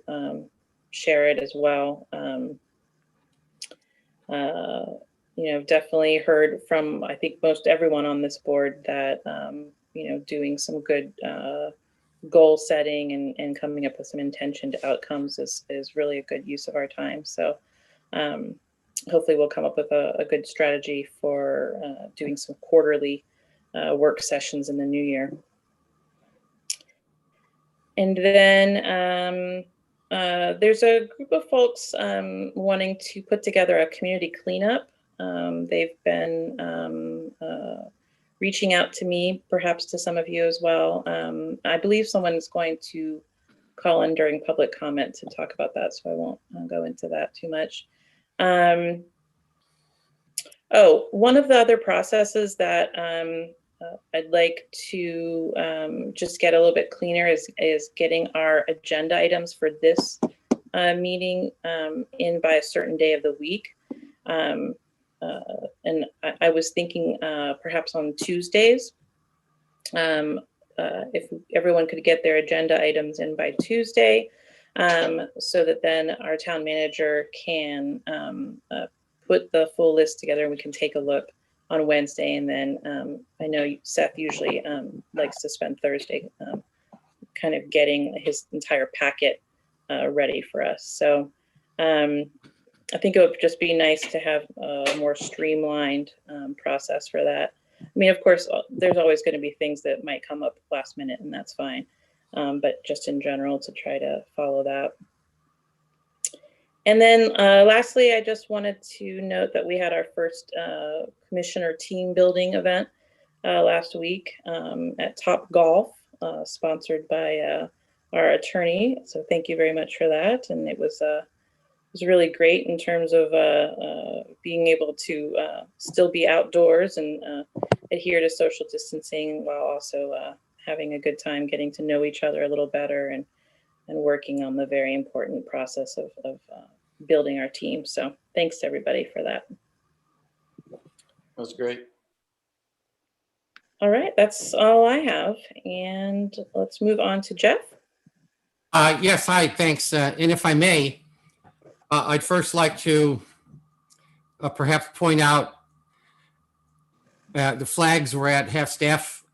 share it as well. Definitely heard from, I think, most everyone on this board that doing some good goal setting and coming up with some intention to outcomes is really a good use of our time. So hopefully we'll come up with a good strategy for doing some quarterly work sessions in the new year. And then there's a group of folks wanting to put together a community cleanup. They've been reaching out to me, perhaps to some of you as well. I believe someone is going to call in during public comment to talk about that, so I won't go into that too much. Oh, one of the other processes that I'd like to just get a little bit cleaner is getting our agenda items for this meeting in by a certain day of the week. And I was thinking perhaps on Tuesdays, if everyone could get their agenda items in by Tuesday, so that then our town manager can put the full list together and we can take a look on Wednesday. And then I know Seth usually likes to spend Thursday kind of getting his entire packet ready for us. So I think it would just be nice to have a more streamlined process for that. I mean, of course, there's always going to be things that might come up last minute, and that's fine. But just in general, to try to follow that. And then lastly, I just wanted to note that we had our first commissioner team building event last week at Top Golf, sponsored by our attorney. So thank you very much for that. And it was really great in terms of being able to still be outdoors and adhere to social distancing while also having a good time getting to know each other a little better and working on the very important process of building our team. So thanks to everybody for that. That was great. All right, that's all I have. And let's move on to Jeff. Yes, hi, thanks. And if I may, I'd first like to perhaps point out the flags were at half-staff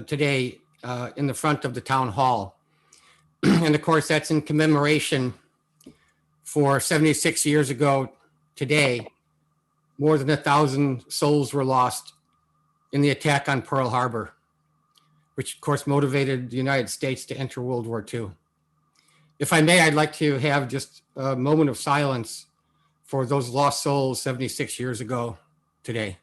today in the front of the town hall. And of course, that's in commemoration for 76 years ago today, more than 1,000 souls were lost in the attack on Pearl Harbor, which of course motivated the United States to enter World War II. If I may, I'd like to have just a moment of silence for those lost souls 76 years ago today.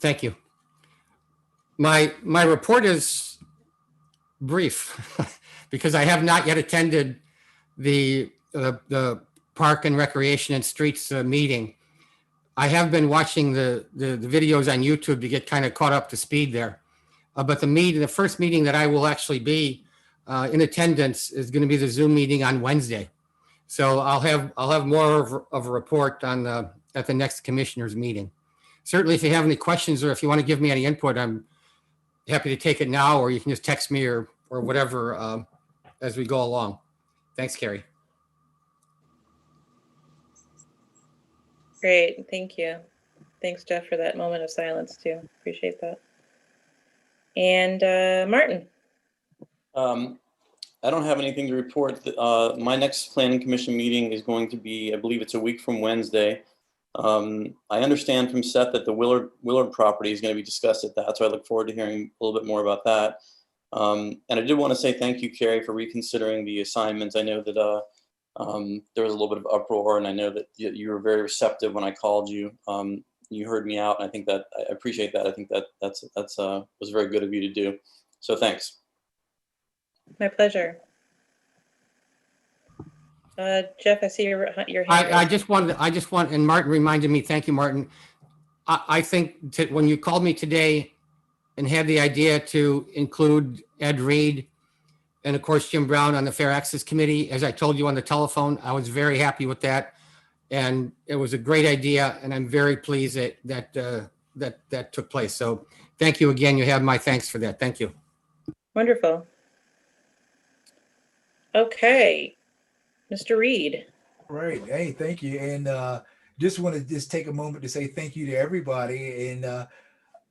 Thank you. My report is brief because I have not yet attended the Park and Recreation and Streets meeting. I have been watching the videos on YouTube to get kind of caught up to speed there. But the first meeting that I will actually be in attendance is going to be the Zoom meeting on Wednesday. So I'll have more of a report on at the next commissioners meeting. Certainly, if you have any questions or if you want to give me any input, I'm happy to take it now, or you can just text me or whatever as we go along. Thanks, Carrie. Great, thank you. Thanks, Jeff, for that moment of silence too. Appreciate that. And Martin. I don't have anything to report. My next planning commission meeting is going to be, I believe it's a week from Wednesday. I understand from Seth that the Willard property is going to be discussed at that, so I look forward to hearing a little bit more about that. And I did want to say thank you, Carrie, for reconsidering the assignments. I know that there was a little bit of uproar, and I know that you were very receptive when I called you. You heard me out, and I think that I appreciate that. I think that was very good of you to do. So thanks. My pleasure. Jeff, I see your hand. I just want, and Martin reminded me, thank you, Martin. I think when you called me today and had the idea to include Ed Reed and of course, Jim Brown on the Fair Access Committee, as I told you on the telephone, I was very happy with that. And it was a great idea. And I'm very pleased that took place. So thank you again. You have my thanks for that. Thank you. Wonderful. Okay. Mr. Reed. Right. Hey, thank you. And just want to take a moment to say thank you to everybody.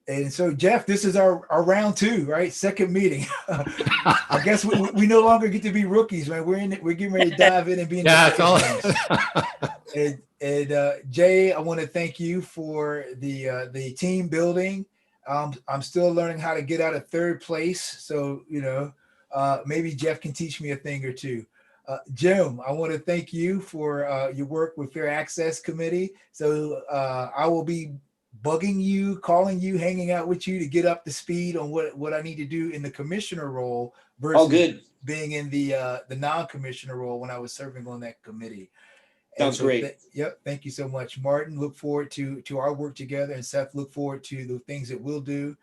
And so, Jeff, this is our round two, right? Second meeting. I guess we no longer get to be rookies, man. We're getting ready to dive in and be in and Jay, I want to thank you for the team building. I'm still learning how to get out of third place. So, maybe Jeff can teach me a thing or two. Jim, I want to thank you for your work with Fair Access Committee. So I will be bugging you, calling you, hanging out with you to get up to speed on what I need to do in the commissioner role versus Oh, good. being in the non-commissioner role when I was serving on that committee. Sounds great. Yep. Thank you so much, Martin. Look forward to our work together, and Seth, look forward to the things that we'll do.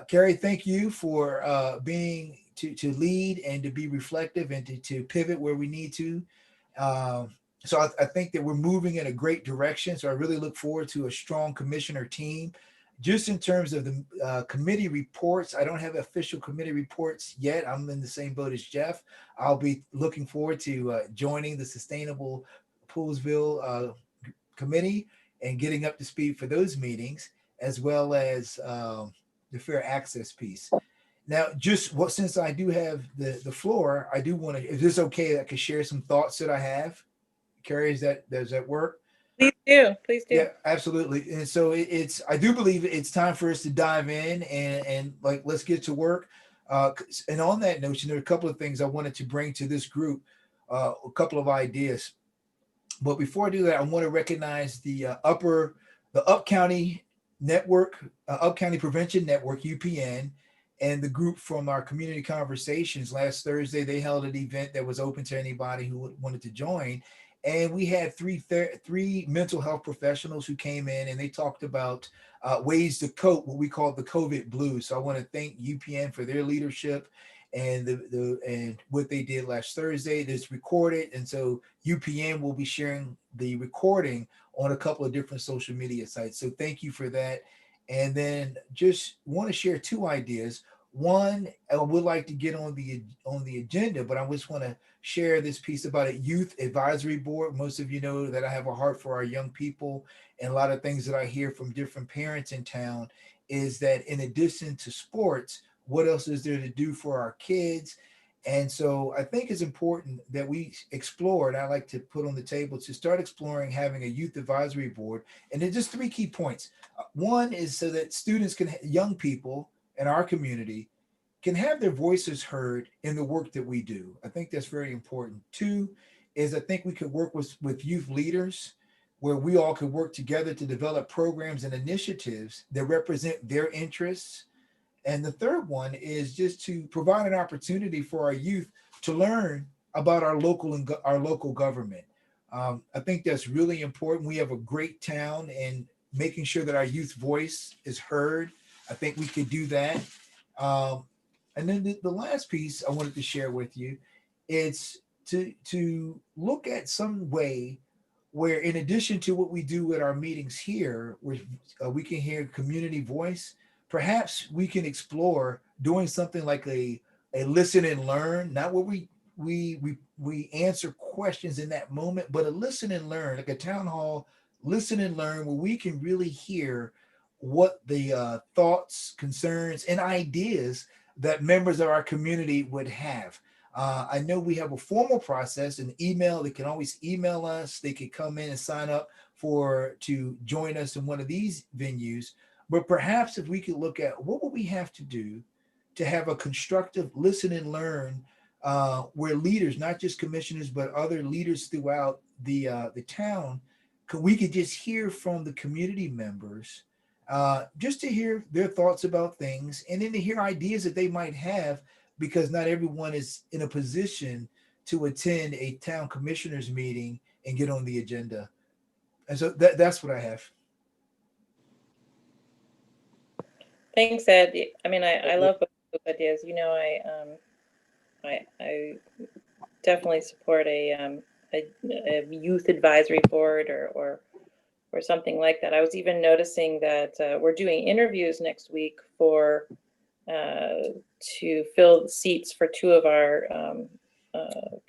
Carrie, thank you for being to lead and to be reflective and to pivot where we need to. So I think that we're moving in a great direction. So I really look forward to a strong commissioner team. Just in terms of the committee reports, I don't have official committee reports yet. I'm in the same boat as Jeff. I'll be looking forward to joining the Sustainable Poolsville committee and getting up to speed for those meetings, as well as the fair access piece. Now, since I do have the floor, I do want to, if it's okay, I could share some thoughts that I have. Carrie, does that work? Please do. Please do. Yeah, absolutely. And so I do believe it's time for us to dive in and like, let's get to work. And on that notion, there are a couple of things I wanted to bring to this group, a couple of ideas. But before I do that, I want to recognize the Up County Network, Up County Prevention Network, UPN, and the group from our community conversations. Last Thursday, they held an event that was open to anybody who wanted to join. And we had three mental health professionals who came in, and they talked about ways to cope, what we call the COVID blues. So I want to thank UPN for their leadership and and what they did last Thursday. It's recorded, and so UPN will be sharing the recording on a couple of different social media sites. So thank you for that. And then just want to share two ideas. One, I would like to get on the agenda, but I just want to share this piece about a youth advisory board. Most of you know that I have a heart for our young people, and a lot of things that I hear from different parents in town is that in addition to sports, what else is there to do for our kids? And so I think it's important that we explore, and I like to put on the table to start exploring having a youth advisory board. And there's just three key points. One is so that students young people in our community can have their voices heard in the work that we do. I think that's very important. Two is I think we could work with youth leaders where we all could work together to develop programs and initiatives that represent their interests. And the third one is just to provide an opportunity for our youth to learn about our local government. I think that's really important. We have a great town, and making sure that our youth voice is heard, I think we could do that. And then the last piece I wanted to share with you is to look at some way where, in addition to what we do at our meetings here, where we can hear community voice, perhaps we can explore doing something like a listen and learn, not where we answer questions in that moment, but a listen and learn, like a town hall, listen and learn, where we can really hear what the thoughts, concerns, and ideas that members of our community would have. I know we have a formal process, an email. They can always email us. They can come in and sign up to join us in one of these venues. But perhaps if we could look at what would we have to do to have a constructive listen and learn, where leaders, not just commissioners, but other leaders throughout the town, we could just hear from the community members, just to hear their thoughts about things, and then to hear ideas that they might have, because not everyone is in a position to attend a town commissioners meeting and get on the agenda. And so that's what I have. Thanks, Ed. I mean, I love both those ideas. You know, I definitely support a youth advisory board or something like that. I was even noticing that we're doing interviews next week to fill seats for two of our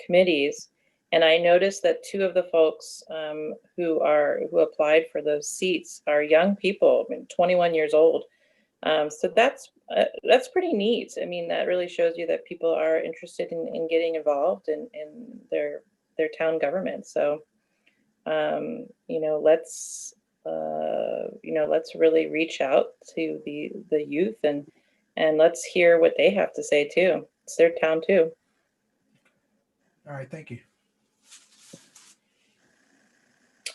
committees, and I noticed that two of the folks who applied for those seats are young people, 21 years old. So that's pretty neat. I mean, that really shows you that people are interested in getting involved in their town government. So, let's really reach out to the youth and let's hear what they have to say too. It's their town too. All right, thank you.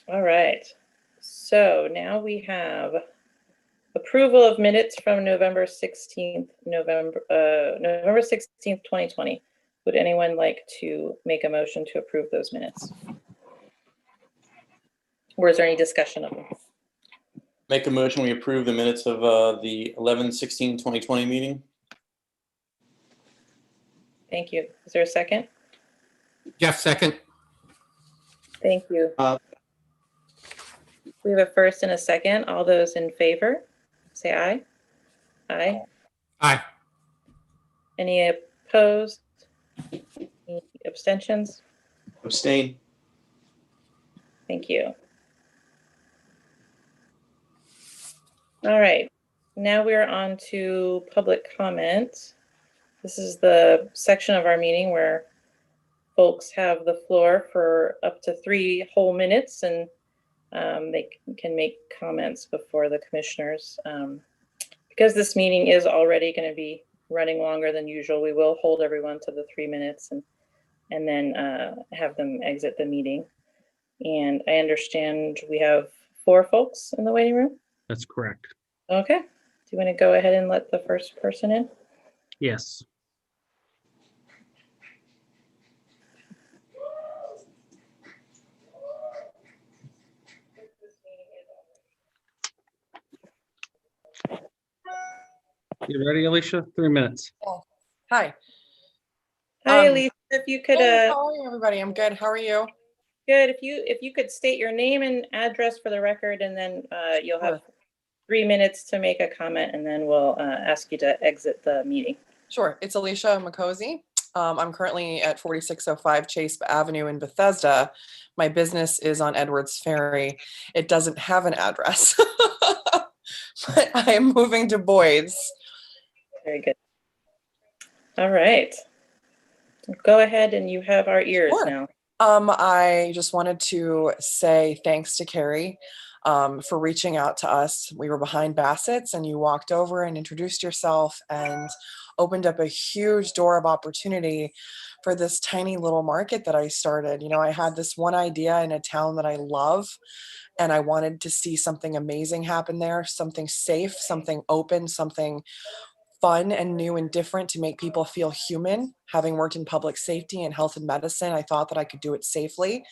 All right. So now we have approval of minutes from November 16th, November 16th, 2020. Would anyone like to make a motion to approve those minutes? Or is there any discussion of them? Make a motion, we approve the minutes of the 11/16/2020 meeting. Thank you. Is there a second? Jeff, second. Thank you. We have a first and a second. All those in favor, say aye. Aye. Aye. Any opposed? Any abstentions? Abstain. Thank you. All right, now we're on to public comment. This is the section of our meeting where folks have the floor for up to 3 whole minutes, and they can make comments before the commissioners. Because this meeting is already going to be running longer than usual, we will hold everyone to the 3 minutes and then have them exit the meeting. And I understand we have 4 folks in the waiting room. That's correct. Okay. Do you want to go ahead and let the first person in? Yes. You ready, Alicia? 3 minutes. Hi. Hi, Alicia. If you could, Hey, how are you, everybody? I'm good. How are you? good. If you could state your name and address for the record, and then you'll have 3 minutes to make a comment, and then we'll ask you to exit the meeting. Sure. It's Alicia Makosi. I'm currently at 4605 Chase Avenue in Bethesda. My business is on Edwards Ferry. It doesn't have an address, but I am moving to Boyd's. Very good. All right. Go ahead, and you have our ears now. I just wanted to say thanks to Carrie for reaching out to us. We were behind Bassett's, and you walked over and introduced yourself and opened up a huge door of opportunity for this tiny little market that I started. You know, I had this one idea in a town that I love, and I wanted to see something amazing happen there, something safe, something open, something fun and new and different to make people feel human. Having worked in public safety and health and medicine, I thought that I could do it safely.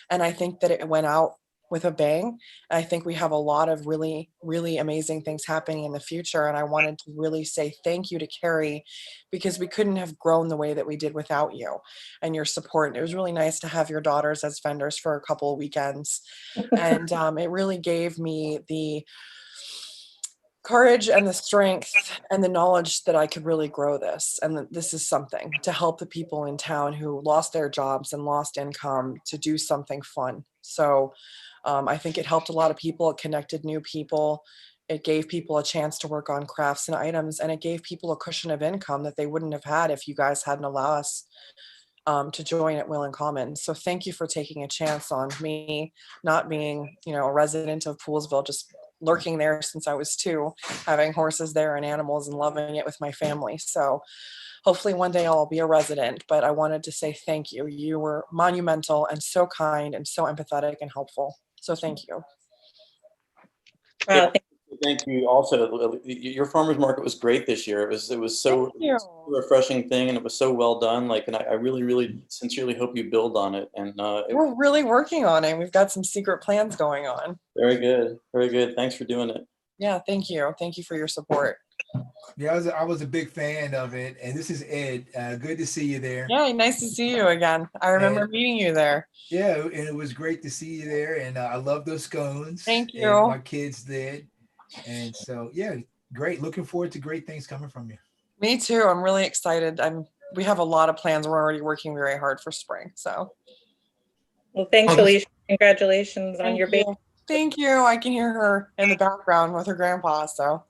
And I think that it went out with a bang. I think we have a lot of really, really amazing things happening in the future. And I wanted to really say thank you to Carrie, because we couldn't have grown the way that we did without you and your support. It was really nice to have your daughters as vendors for a couple of weekends. And it really gave me the courage and the strength and the knowledge that I could really grow this. And that this is something to help the people in town who lost their jobs and lost income to do something fun. So I think it helped a lot of people. It connected new people. It gave people a chance to work on crafts and items, and it gave people a cushion of income that they wouldn't have had if you guys hadn't allowed us to join at Will and Common. So thank you for taking a chance on me not being, you know, a resident of Poolsville, just lurking there since I was 2, having horses there and animals and loving it with my family. So hopefully one day I'll be a resident, but I wanted to say thank you. You were monumental and so kind and so empathetic and helpful. So thank you. Thank you. Also, your farmers market was great this year. It was so refreshing thing, and it was so well done. Like, and I really, really sincerely hope you build on it. And we're really working on it. We've got some secret plans going on. Very good. Very good. Thanks for doing it. Yeah, thank you. Thank you for your support. Yeah, I was a big fan of it. And this is Ed. Good to see you there. Yeah, nice to see you again. I remember meeting you there. Yeah, and it was great to see you there. And I love those scones. Thank you. And my kids did. And so, yeah, great. Looking forward to great things coming from you. Me too. I'm really excited. We have a lot of plans. We're already working very hard for spring. So. Well, thanks, Alicia. Congratulations on your baby. Thank you. I can hear her in the background with her grandpa. So.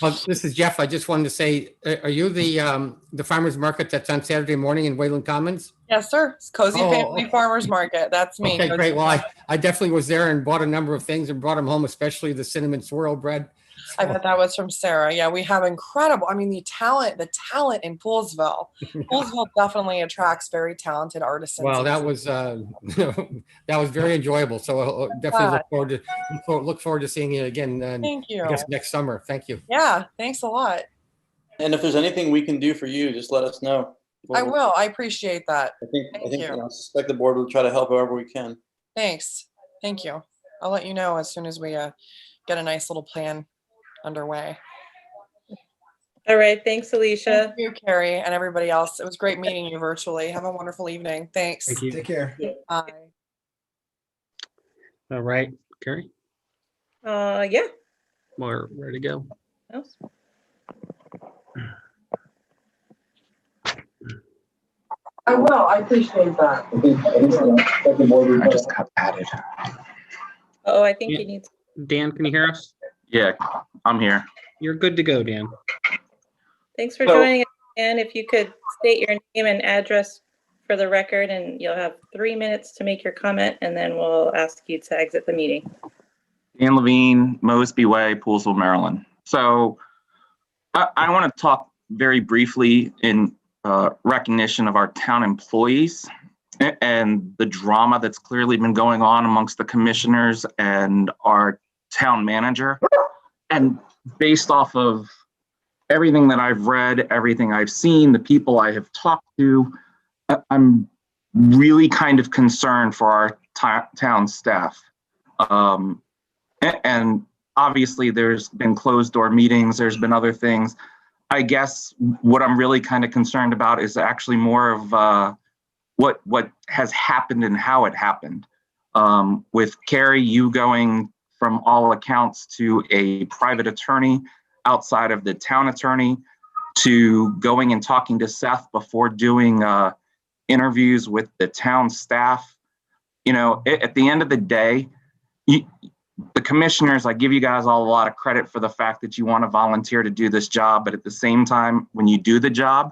Well, this is Jeff. I just wanted to say, are you the farmers market that's on Saturday morning in Wayland Commons? Yes, sir. It's Cozy Family Farmers Market. That's me. Okay, great. Well, I definitely was there and bought a number of things and brought them home, especially the cinnamon swirl bread. I bet that was from Sarah. Yeah, we have incredible. I mean, the talent in Poolsville. Poolsville definitely attracts very talented artisans. Well, and that was that was very enjoyable. So definitely look forward to seeing you again. Thank you. I guess next summer. Thank you. Yeah, thanks a lot. And if there's anything we can do for you, just let us know. I will. I appreciate that. I think Thank you. I suspect the board will try to help however we can. Thanks. Thank you. I'll let you know as soon as we get a nice little plan underway. All right. Thanks, Alicia. Thank you, Carrie, and everybody else. It was great meeting you virtually. Have a wonderful evening. Thanks. Thank you. Take care. Bye. All right, Carrie, Yeah. we're ready to go. Else? I will. I appreciate that. I just got added. Oh, I think Yeah. you need. Dan, can you hear us? Yeah, I'm here. You're good to go, Dan. Thanks for So- joining us. And if you could state your name and address for the record, and you'll have 3 minutes to make your comment, and then we'll ask you to exit the meeting. Dan Levine, Mosby Way, Poolsville, Maryland. So I want to talk very briefly in recognition of our town employees and the drama that's clearly been going on amongst the commissioners and our town manager. And based off of everything that I've read, everything I've seen, the people I have talked to, I'm really kind of concerned for our town staff. And obviously there's been closed door meetings, there's been other things. I guess what I'm really kind of concerned about is actually more of what has happened and how it happened. With Carrie, you going from all accounts to a private attorney outside of the town attorney, to going and talking to Seth before doing interviews with the town staff. You know, at the end of the day, the commissioners, I give you guys all a lot of credit for the fact that you want to volunteer to do this job, but at the same time, when you do the job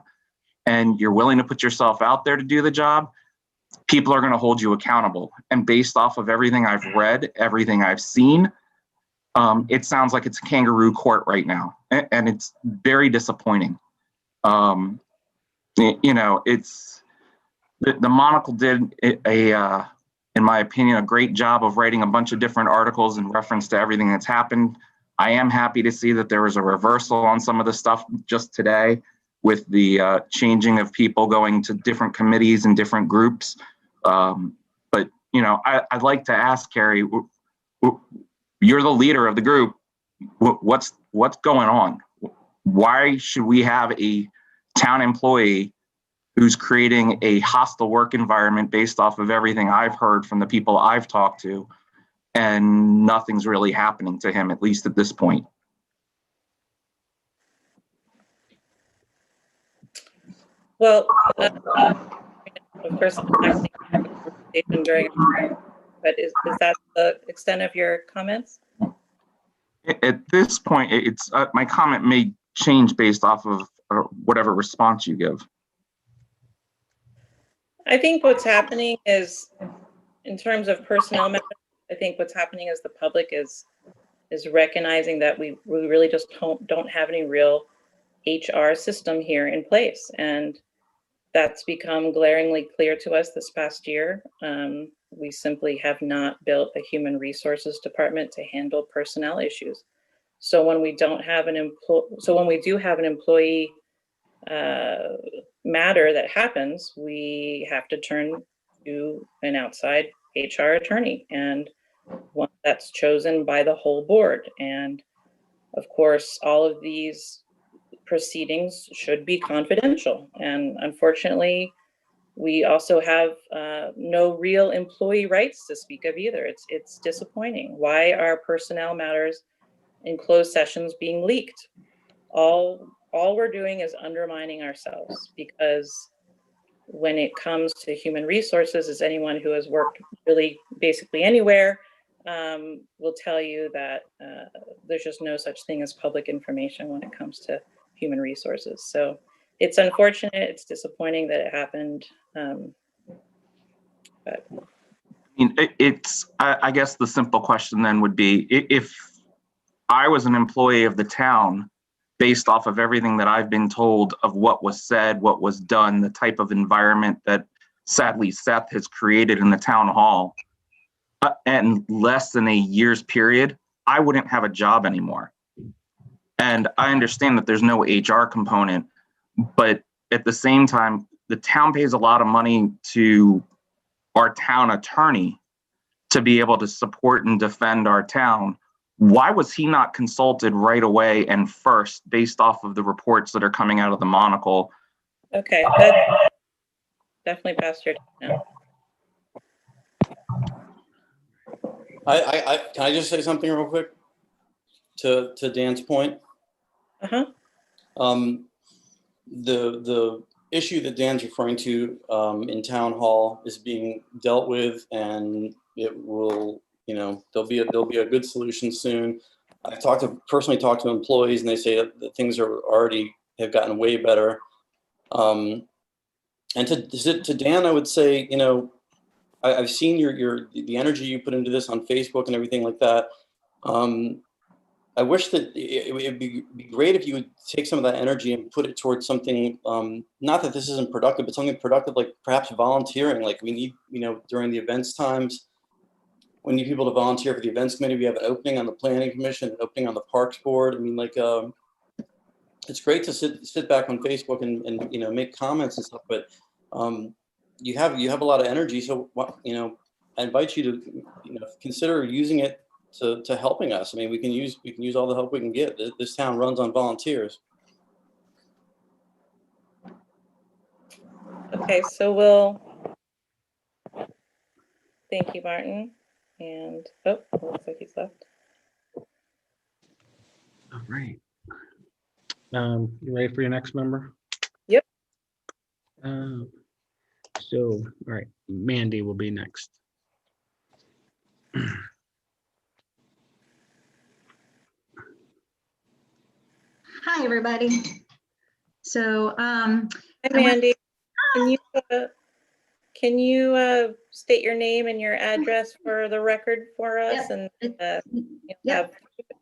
and you're willing to put yourself out there to do the job, people are going to hold you accountable. And based off of everything I've read, everything I've seen, it sounds like it's a kangaroo court right now, and it's very disappointing. You know, it's the Monocle did in my opinion, a great job of writing a bunch of different articles in reference to everything that's happened. I am happy to see that there was a reversal on some of the stuff just today with the changing of people going to different committees and different groups. But, you know, I'd like to ask Carrie, you're the leader of the group. What's going on? Why should we have a town employee who's creating a hostile work environment based off of everything I've heard from the people I've talked to, and nothing's really happening to him, at least at this point? Well, of course, during, but is that the extent of your comments? At this point, it's my comment may change based off of whatever response you give. I think what's happening is, in terms of personnel matters, I think what's happening is the public is recognizing that we really just don't have any real HR system here in place. And that's become glaringly clear to us this past year. We simply have not built a human resources department to handle personnel issues. So when we don't have when we do have an employee matter that happens, we have to turn to an outside HR attorney, and one that's chosen by the whole board. And of course, all of these proceedings should be confidential. And unfortunately, we also have no real employee rights to speak of either. It's disappointing. Why are personnel matters in closed sessions being leaked? All we're doing is undermining ourselves, because when it comes to human resources, as anyone who has worked really basically anywhere will tell you, that there's just no such thing as public information when it comes to human resources. So it's unfortunate, it's disappointing that it happened. But I mean, I guess the simple question then would be, if I was an employee of the town based off of everything that I've been told of what was said, what was done, the type of environment that sadly Seth has created in the town hall. And less than a year's period, I wouldn't have a job anymore. And I understand that there's no HR component, but at the same time, the town pays a lot of money to our town attorney to be able to support and defend our town. Why was he not consulted right away and first based off of the reports that are coming out of the Monocle? Okay, that's definitely past your time now. Can I just say something real quick to Dan's point? The issue that Dan's referring to in town hall is being dealt with, and it will, there'll be a good solution soon. I've personally talked to employees, and they say that things have gotten way better. And to Dan, I would say, I've seen the energy you put into this on Facebook and everything like that. I wish that it would be great if you would take some of that energy and put it towards something, not that this isn't productive, but something productive, like perhaps volunteering. Like we need, during the events times, we need people to volunteer for the events committee. We have an opening on the planning commission, an opening on the parks board. I mean, it's great to sit back on Facebook and make comments and stuff, but you have a lot of energy. So, I invite you to, consider using it to helping us. I mean, we can use all the help we can get. This town runs on volunteers. Okay, so thank you, Martin. And, looks like he's left. All right. You ready for your next member? Yep. All right, Mandy will be next. Hi, everybody. So, hi, Mandy. Can you state your name and your address for the record for us? Yep. And you have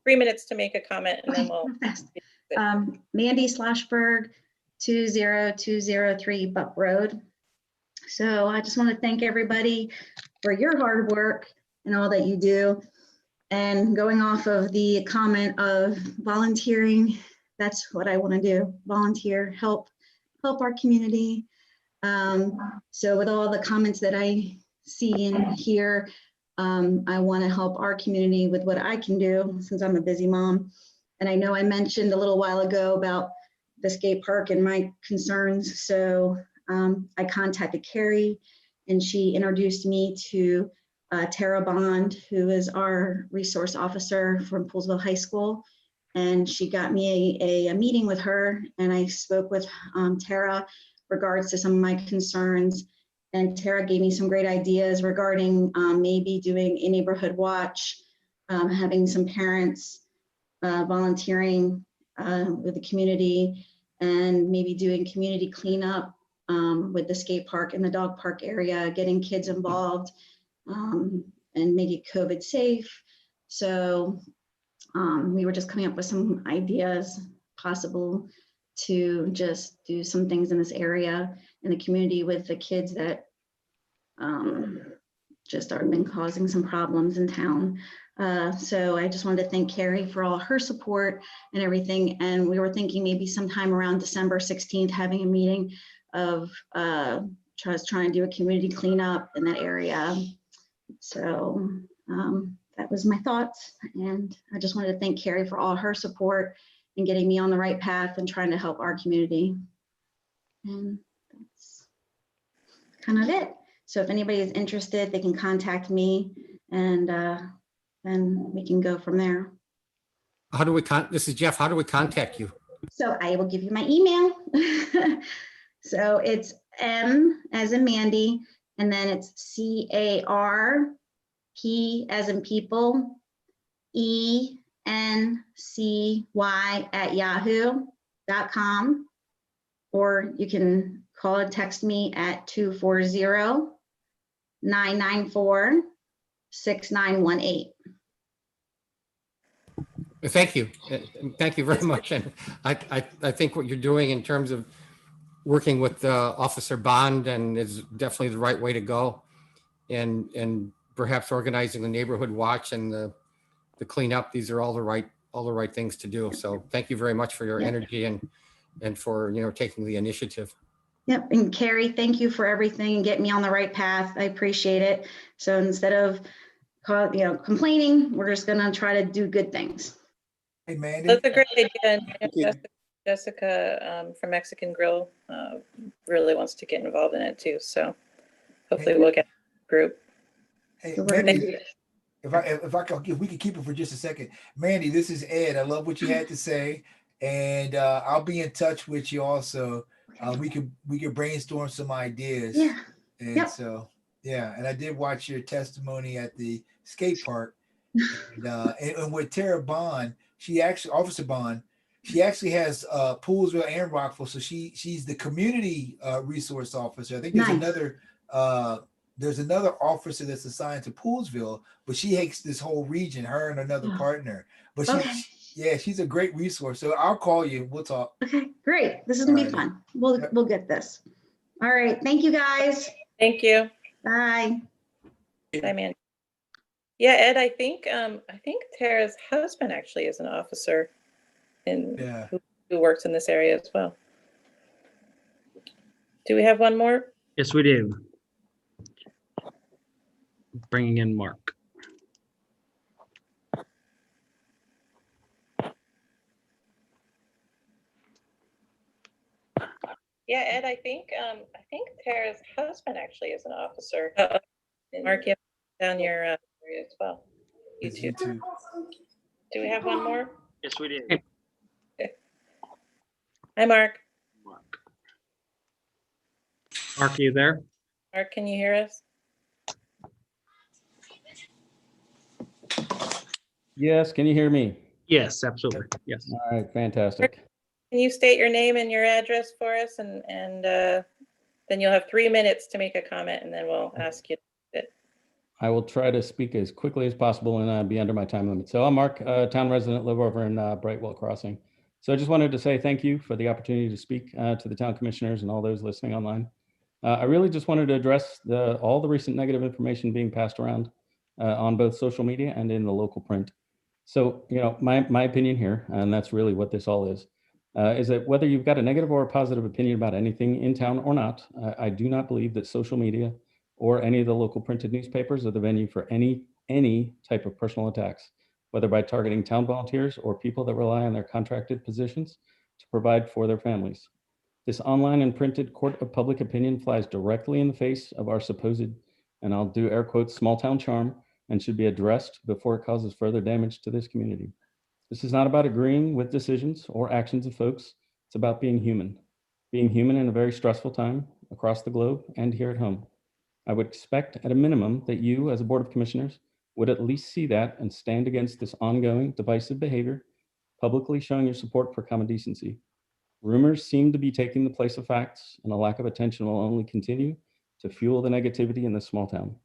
3 minutes to make a comment, and then we'll. Mandy Slashberg, 20203 Buck Road. So I just want to thank everybody for your hard work and all that you do. And going off of the comment of volunteering, that's what I want to do. Volunteer, help our community. So with all the comments that I see in here, I want to help our community with what I can do since I'm a busy mom. And I know I mentioned a little while ago about the skate park and my concerns. So I contacted Carrie, and she introduced me to Tara Bond, who is our resource officer from Poolsville High School. And she got me a meeting with her, and I spoke with Tara regards to some of my concerns. And Tara gave me some great ideas regarding maybe doing a neighborhood watch, having some parents volunteering with the community, and maybe doing community cleanup with the skate park and the dog park area, getting kids involved and make it COVID safe. So we were just coming up with some ideas possible to just do some things in this area in the community with the kids that just are been causing some problems in town. So I just wanted to thank Carrie for all her support and everything. And we were thinking maybe sometime around December 16th, having a meeting of trying to do a community cleanup in that area. So that was my thoughts. And I just wanted to thank Carrie for all her support and getting me on the right path and trying to help our community. And that's kind of it. So if anybody is interested, they can contact me, and then we can go from there. This is Jeff. How do we contact you? So I will give you my email. So it's M as in Mandy, and then it's CARP as in people, ENCY@yahoo.com, or you can call and text me at 240-994-6918. Thank you. Thank you very much. And I think what you're doing in terms of working with Officer Bond and is definitely the right way to go. And perhaps organizing the neighborhood watch and the cleanup. These are all the right things to do. So thank you very much for your energy and for, taking the initiative. Yep. And Carrie, thank you for everything and getting me on the right path. I appreciate it. So instead of, complaining, we're just going to try to do good things. Hey, Mandy. That's a great idea. And Jessica from Mexican Grill really wants to get involved in it too. So hopefully we'll get a group. Hey, Mandy, if we could keep it for just a second. Mandy, this is Ed. I love what you had to say. And I'll be in touch with you also. We could brainstorm some ideas. Yeah. And so, yeah. And I did watch your testimony at the skate park. And with Tara Bond, Officer Bond, she actually has Poolsville and Rockville. So she's the community resource officer. I think there's another officer that's assigned to Poolsville, but she hates this whole region, her and another partner. But she's a great resource. So I'll call you. We'll talk. Okay, great. This is gonna be fun. We'll get this. All right. Thank you guys. Thank you. Bye. Bye, man. Yeah, Ed, I think Tara's husband actually is an officer who works in this area as well. Do we have one more? Yes, we do. Bringing in Mark. Yeah, Ed, I think Tara's husband actually is an officer. Mark, you have down your area as well. You too. Do we have one more? Yes, we do. Okay. Hi, Mark. Mark, are you there? Mark, can you hear us? Yes, can you hear me? Yes, absolutely. Yes. All right, fantastic. Can you state your name and your address for us, and then you'll have 3 minutes to make a comment, and then we'll ask you. I will try to speak as quickly as possible and be under my time limit. So I'm Mark, town resident, live over in Brightwell Crossing. So I just wanted to say thank you for the opportunity to speak to the town commissioners and all those listening online. I really just wanted to address all the recent negative information being passed around on both social media and in the local print. So, my opinion here, and that's really what this all is that whether you've got a negative or a positive opinion about anything in town or not, I do not believe that social media or any of the local printed newspapers are the venue for any type of personal attacks, whether by targeting town volunteers or people that rely on their contracted positions to provide for their families. This online and printed court of public opinion flies directly in the face of our supposed, and I'll do air quotes, small town charm, and should be addressed before it causes further damage to this community. This is not about agreeing with decisions or actions of folks. It's about being human in a very stressful time across the globe and here at home. I would expect at a minimum that you as a Board of Commissioners would at least see that and stand against this ongoing divisive behavior, publicly showing your support for common decency. Rumors seem to be taking the place of facts, and a lack of attention will only continue to fuel the negativity in this small town.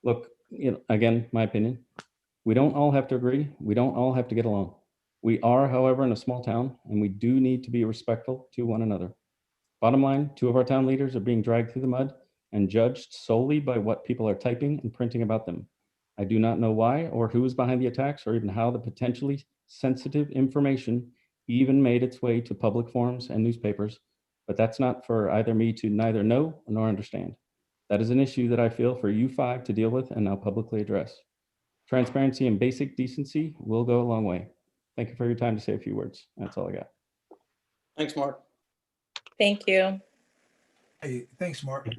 Look, again, my opinion, we don't all have to agree. We don't all have to get along. We are, however, in a small town, and we do need to be respectful to one another. Bottom line, 2 of our town leaders are being dragged through the mud and judged solely by what people are typing and printing about them. I do not know why or who is behind the attacks or even how the potentially sensitive information even made its way to public forums and newspapers, but that's not for either me to neither know nor understand. That is an issue that I feel for you 5 to deal with and now publicly address. Transparency and basic decency will go a long way. Thank you for your time to say a few words. That's all I got. Thanks, Mark. Thank you. Hey, thanks, Mark.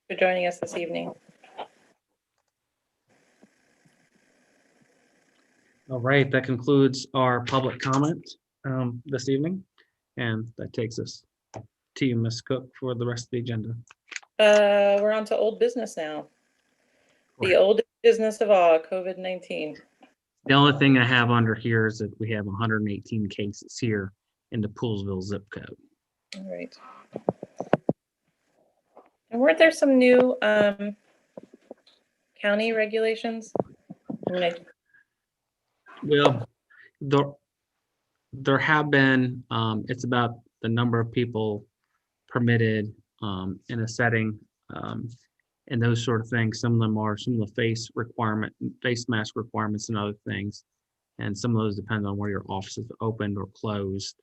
For joining us this evening. All right, that concludes our public comment this evening. And that takes us to you, Ms. Cook, for the rest of the agenda. We're on to old business now. The oldest business of all, COVID-19. The only thing I have under here is that we have 118 cases here in the Poolsville zip code. All right. And weren't there some new county regulations? I mean, Well, there have been, it's about the number of people permitted in a setting and those sort of things. Some of them are some of the face mask requirements and other things. And some of those depend on where your office is opened or closed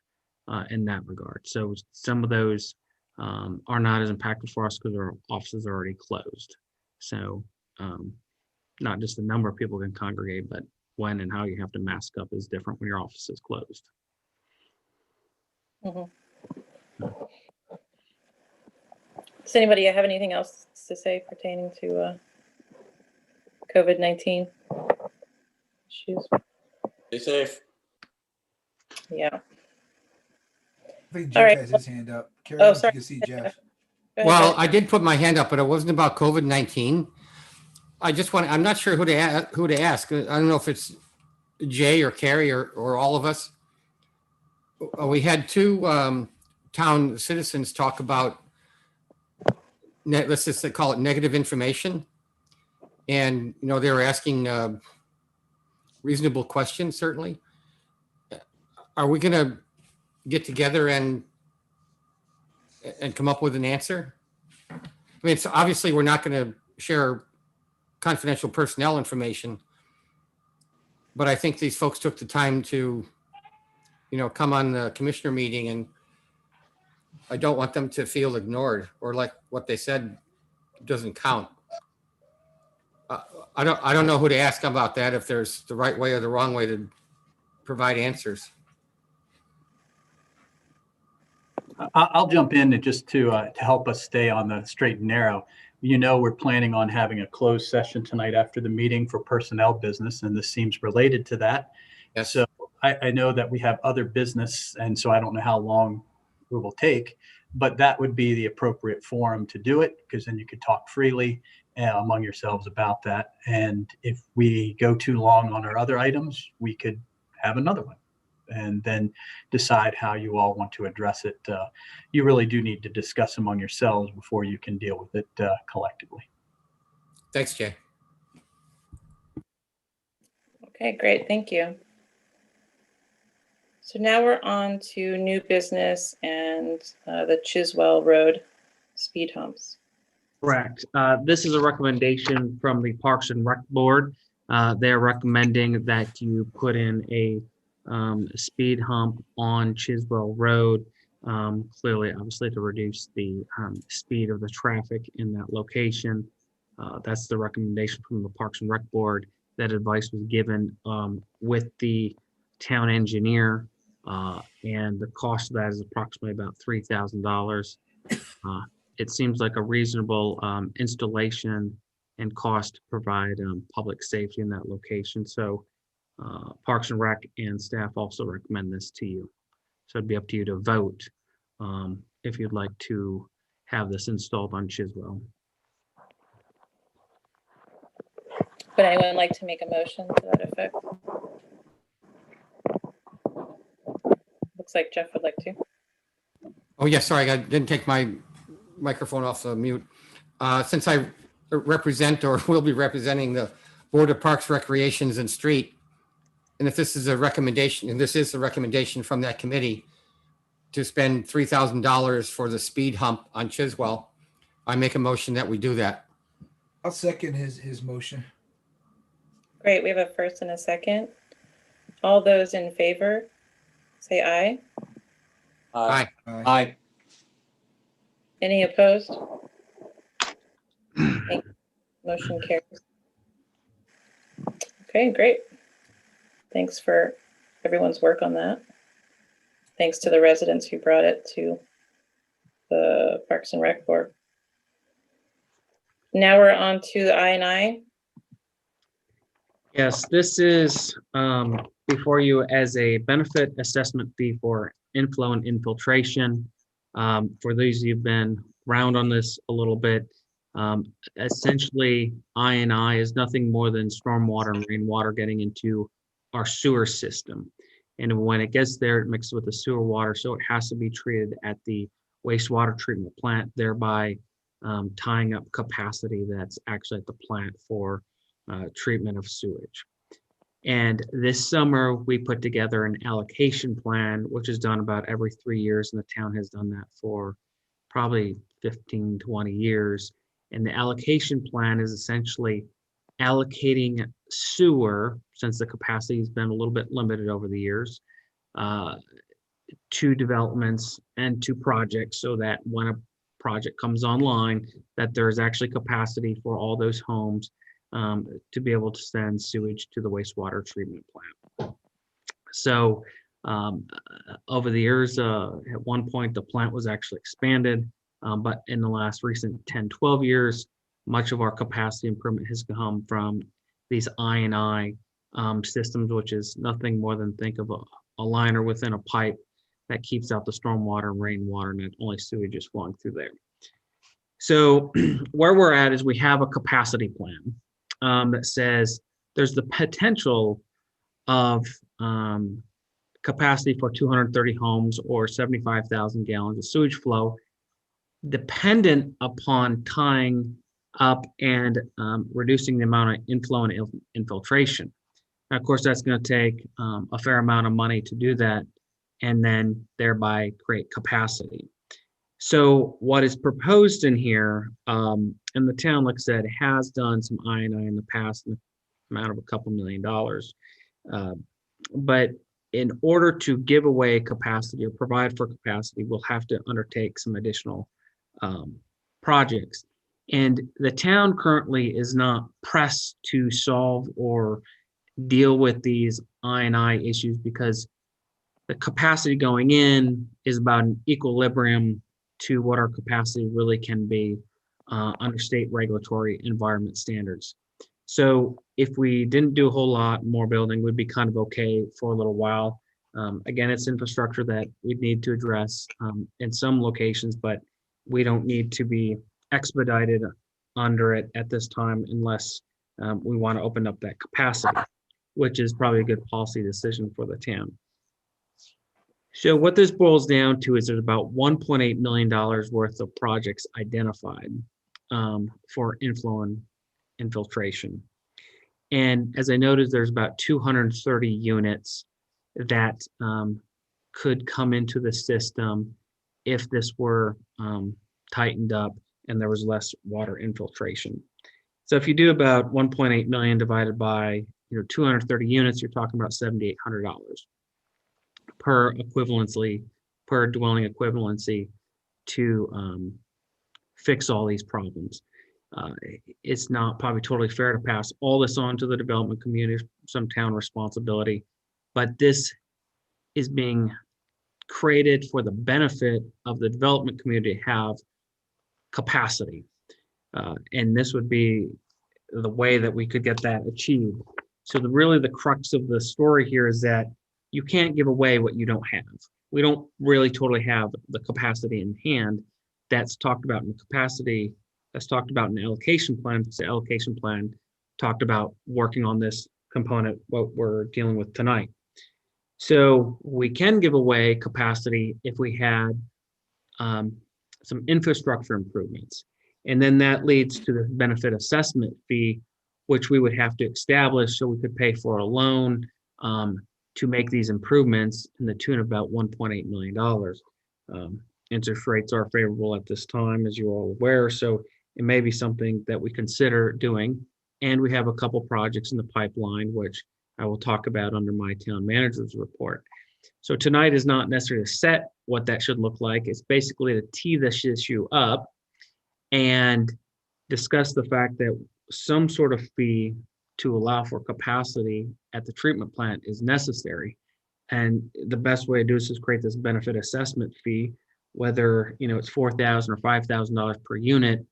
in that regard. So some of those are not as impactful for us because our offices are already closed. So not just the number of people can congregate, but when and how you have to mask up is different when your office is closed. Mhm. Does anybody have anything else to say pertaining to COVID-19 issues? Stay safe. Yeah. I think All Jeff right. has his hand up. Carrie, Oh, if you sorry. can see Jeff. Go ahead, Well, Jeff. I did put my hand up, but it wasn't about COVID-19. I'm not sure who to ask. I don't know if it's Jay or Carrie or all of us. We had two town citizens talk about, let's just call it negative information. And, they were asking reasonable questions, certainly. Are we going to get together and come up with an answer? I mean, it's obviously we're not going to share confidential personnel information, but I think these folks took the time to, come on the commissioner meeting, and I don't want them to feel ignored or like what they said doesn't count. I don't know who to ask about that, if there's the right way or the wrong way to provide answers. I'll jump in just to help us stay on the straight and narrow. We're planning on having a closed session tonight after the meeting for personnel business, and this seems related to that. Yes. So I know that we have other business, and so I don't know how long it will take, but that would be the appropriate forum to do it, because then you could talk freely among yourselves about that. And if we go too long on our other items, we could have another one and then decide how you all want to address it. You really do need to discuss among yourselves before you can deal with it collectively. Thanks, Jay. Okay, great. Thank you. So now we're on to new business and the Chiswell Road speed humps. Correct. This is a recommendation from the Parks and Rec Board. They're recommending that you put in a speed hump on Chiswell Road, clearly, obviously, to reduce the speed of the traffic in that location. That's the recommendation from the Parks and Rec Board. That advice was given with the town engineer, and the cost of that is approximately about $3,000. It seems like a reasonable installation and cost to provide public safety in that location. So Parks and Rec and staff also recommend this to you. So it'd be up to you to vote if you'd like to have this installed on Chiswell. Would anyone like to make a motion to that effect? Looks like Jeff would like to. Oh, yeah, sorry, I didn't take my microphone off the mute. Since I represent or will be representing the Board of Parks, Recreations and Street, and if this is a recommendation, and this is a recommendation from that committee to spend $3,000 for the speed hump on Chiswell, I make a motion that we do that. I'll second his motion. Great, we have a first and a second. All those in favor, say aye. Aye. Aye. Any opposed? Thank you. Motion carries. Okay, great. Thanks for everyone's work on that. Thanks to the residents who brought it to the Parks and Rec Board. Now we're on to the I&I. Yes, this is before you as a benefit assessment fee for inflow and infiltration. For those who've been around on this a little bit, essentially I&I is nothing more than stormwater and rainwater getting into our sewer system. And when it gets there, it mixes with the sewer water, so it has to be treated at the wastewater treatment plant, thereby tying up capacity that's actually at the plant for treatment of sewage. And this summer, we put together an allocation plan, which is done about every 3 years, and the town has done that for probably 15, 20 years. And the allocation plan is essentially allocating sewer, since the capacity has been a little bit limited over the years, to developments and to projects, so that when a project comes online, that there's actually capacity for all those homes to be able to send sewage to the wastewater treatment plant. So over the years, at one point, the plant was actually expanded, but in the last recent 10, 12 years, much of our capacity improvement has come from these I&I systems, which is nothing more than, think of a liner within a pipe that keeps out the stormwater and rainwater, and only sewage is flowing through there. So where we're at is we have a capacity plan that says there's the potential of capacity for 230 homes or 75,000 gallons of sewage flow, dependent upon tying up and reducing the amount of inflow and infiltration. Now, of course, that's going to take a fair amount of money to do that, and then thereby create capacity. So what is proposed in here, and the town, like I said, has done some I&I in the past in the amount of a couple $2 million. But in order to give away capacity or provide for capacity, we'll have to undertake some additional projects. And the town currently is not pressed to solve or deal with these I&I issues, because the capacity going in is about an equilibrium to what our capacity really can be under state regulatory environment standards. So if we didn't do a whole lot more building, we'd be kind of okay for a little while. Again, it's infrastructure that we'd need to address in some locations, but we don't need to be expedited under it at this time unless we want to open up that capacity, which is probably a good policy decision for the town. So what this boils down to is there's about $1.8 million worth of projects identified for inflow and infiltration. And as I noted, there's about 230 units that could come into the system if this were tightened up and there was less water infiltration. So if you do about 1.8 million divided by 230 units, you're talking about $7,800 per dwelling equivalency to fix all these problems. It's not probably totally fair to pass all this on to the development community, some town responsibility, but this is being created for the benefit of the development community to have capacity. And this would be the way that we could get that achieved. So really the crux of the story here is that you can't give away what you don't have. We don't really totally have the capacity in hand that's talked about in the capacity, that's talked about in the allocation plan, because the allocation plan talked about working on this component, what we're dealing with tonight. So we can give away capacity if we had some infrastructure improvements. And then that leads to the benefit assessment fee, which we would have to establish so we could pay for a loan to make these improvements in the tune of about $1.8 million. Interest rates are favorable at this time, as you're all aware, so it may be something that we consider doing. And we have a couple projects in the pipeline, which I will talk about under my town manager's report. So tonight is not necessarily to set what that should look like. It's basically to tee this issue up and discuss the fact that some sort of fee to allow for capacity at the treatment plant is necessary. And the best way to do this is create this benefit assessment fee, whether it's $4,000 or $5,000 per unit.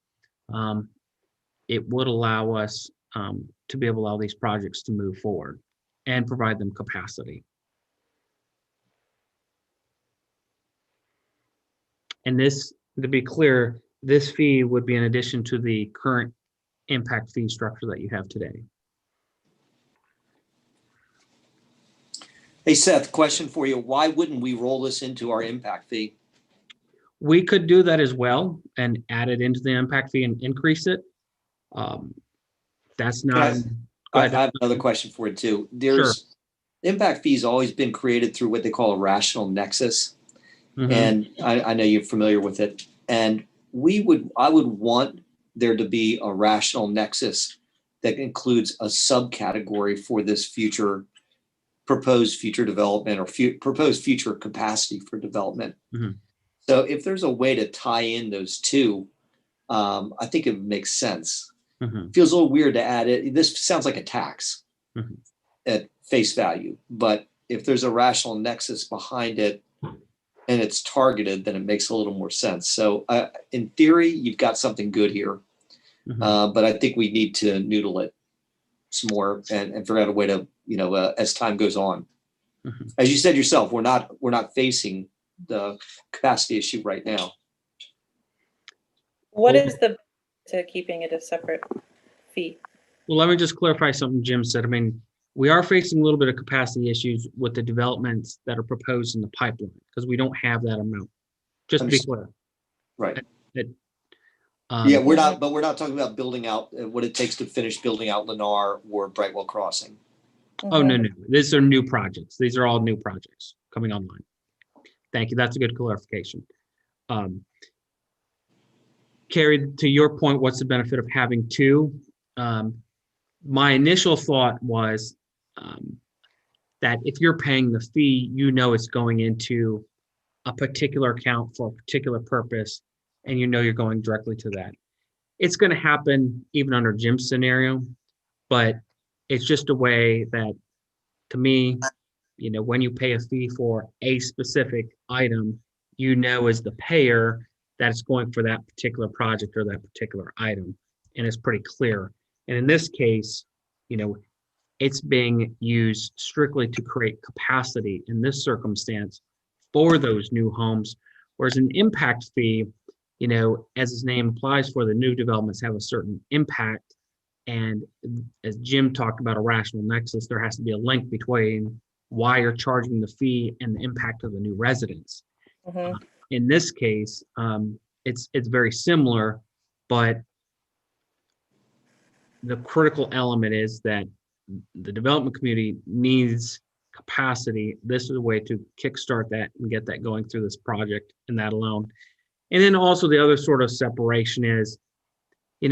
It would allow us to be able to allow these projects to move forward and provide them capacity. And this, to be clear, this fee would be in addition to the current impact fee structure that you have today. Hey, Seth, question for you. Why wouldn't we roll this into our impact fee? We could do that as well and add it into the impact fee and increase it. That's not. I have another question for it too. Impact fees always been created through what they call a rational nexus. Mhm. And I know you're familiar with it. And I would want there to be a rational nexus that includes a subcategory for this proposed future development or proposed future capacity for development. Mhm. So if there's a way to tie in those two, I think it makes sense. Mhm. Feels a little weird to add it. This sounds like a tax Mhm. at face value, but if there's a rational nexus behind it and it's targeted, then it makes a little more sense. So in theory, you've got something good here, but I think we need to noodle it some more and figure out a way to, as time goes on. Mhm. As you said yourself, we're not facing the capacity issue right now. What is the to keeping it a separate fee? Well, let me just clarify something Jim said. I mean, we are facing a little bit of capacity issues with the developments that are proposed in the pipeline because we don't have that amount. Just to be clear. Right. Yeah, we're not talking about building out what it takes to finish building out Lennar or Brightwell Crossing. Oh, no. These are new projects. These are all new projects coming online. Thank you. That's a good clarification. Carrie, to your point, what's the benefit of having two? My initial thought was that if you're paying the fee, it's going into a particular account for a particular purpose, and you're going directly to that. It's going to happen even under Jim's scenario, but it's just a way that, to me, when you pay a fee for a specific item, as the payer that it's going for that particular project or that particular item, and it's pretty clear. And in this case, it's being used strictly to create capacity in this circumstance for those new homes, whereas an impact fee, as its name implies, for the new developments have a certain impact. And as Jim talked about a rational nexus, there has to be a link between why you're charging the fee and the impact of the new residents. In this case, it's very similar, but the critical element is that the development community needs capacity. This is a way to kickstart that and get that going through this project and that alone. And then also the other sort of separation is, you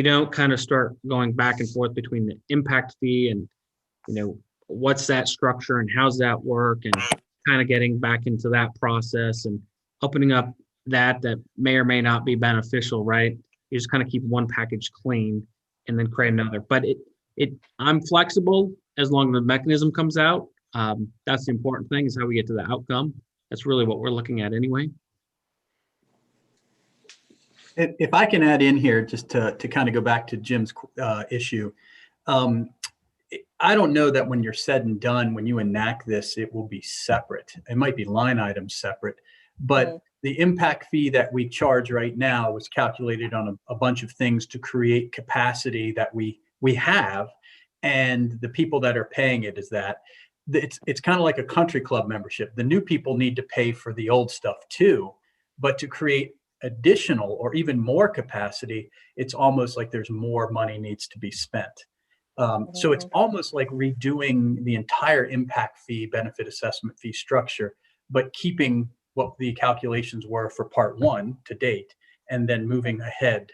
don't kind of start going back and forth between the impact fee and, what's that structure and how's that work, and kind of getting back into that process and opening up that may or may not be beneficial, right? You just kind of keep one package clean and then create another. But I'm flexible as long as the mechanism comes out. That's the important thing, is how we get to the outcome. That's really what we're looking at anyway. If I can add in here, just to kind of go back to Jim's issue, I don't know that when you're said and done, when you enact this, it will be separate. It might be line items separate, but the impact fee that we charge right now was calculated on a bunch of things to create capacity that we have, and the people that are paying it is that. It's kind of like a country club membership. The new people need to pay for the old stuff too, but to create additional or even more capacity, it's almost like there's more money needs to be spent. So it's almost like redoing the entire impact fee, benefit assessment fee structure, but keeping what the calculations were for part one to date, and then moving ahead.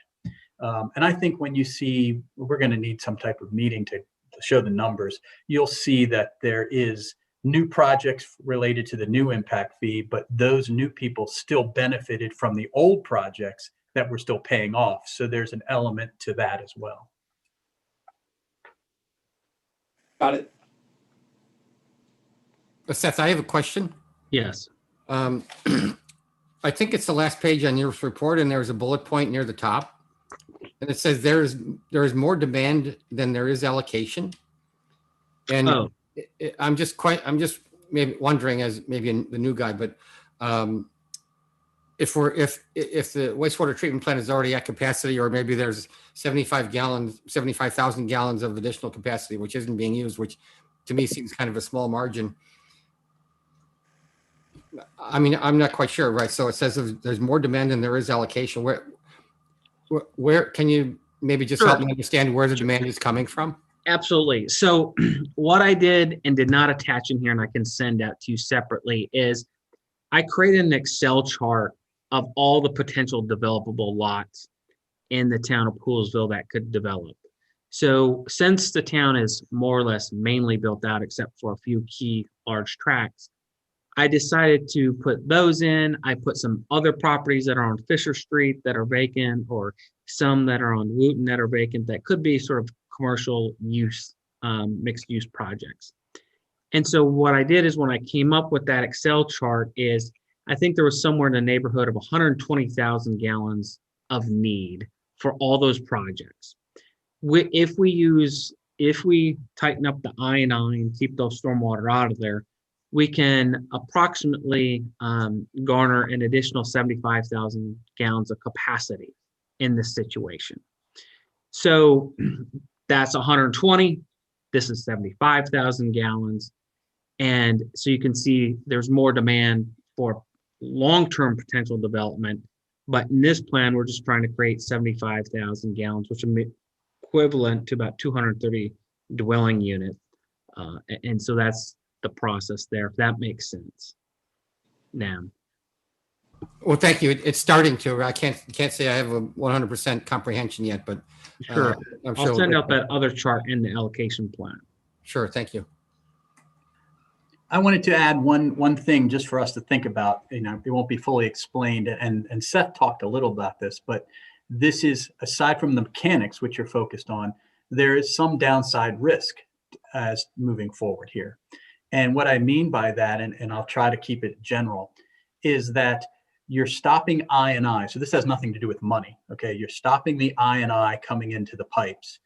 And I think when you see, we're going to need some type of meeting to show the numbers, you'll see that there is new projects related to the new impact fee, but those new people still benefited from the old projects that we're still paying off. So there's an element to that as well. Got it. Seth, I have a question. Yes. I think it's the last page on your report, and there's a bullet point near the top, and it says there is more demand than there is allocation. And I'm just maybe wondering, as maybe the new guy, but if the wastewater treatment plant is already at capacity, or maybe there's 75,000 gallons of additional capacity which isn't being used, which to me seems kind of a small margin. I mean, I'm not quite sure, right? So it says there's more demand than there is allocation. Where can you maybe just Sure. help me understand where the demand is coming from? Absolutely. So what I did and did not attach in here, and I can send out to you separately, is I created an Excel chart of all the potential developable lots in the town of Poolesville that could develop. So since the town is more or less mainly built out, except for a few key large tracts, I decided to put those in. I put some other properties that are on Fisher Street that are vacant, or some that are on Wooten that are vacant that could be sort of commercial use, mixed use projects. And so what I did is when I came up with that Excel chart is I think there was somewhere in the neighborhood of 120,000 gallons of need for all those projects. If we tighten up the I&I and keep those stormwater out of there, we can approximately garner an additional 75,000 gallons of capacity in this situation. So that's 120. This is 75,000 gallons. And so you can see there's more demand for long-term potential development. But in this plan, we're just trying to create 75,000 gallons, which is equivalent to about 230 dwelling units. And so that's the process there, if that makes sense. Now. Well, thank you. It's starting to. I can't say I have a 100% comprehension yet, but Sure. I'm sure I'll send out that other chart in the allocation plan. Sure. Thank you. I wanted to add one thing just for us to think about. You know, it won't be fully explained, and Seth talked a little about this, but this is, aside from the mechanics, which you're focused on, there is some downside risk as moving forward here. And what I mean by that, and I'll try to keep it general, is that you're stopping I&I. So this has nothing to do with money, okay? You're stopping the I&I coming into the pipes,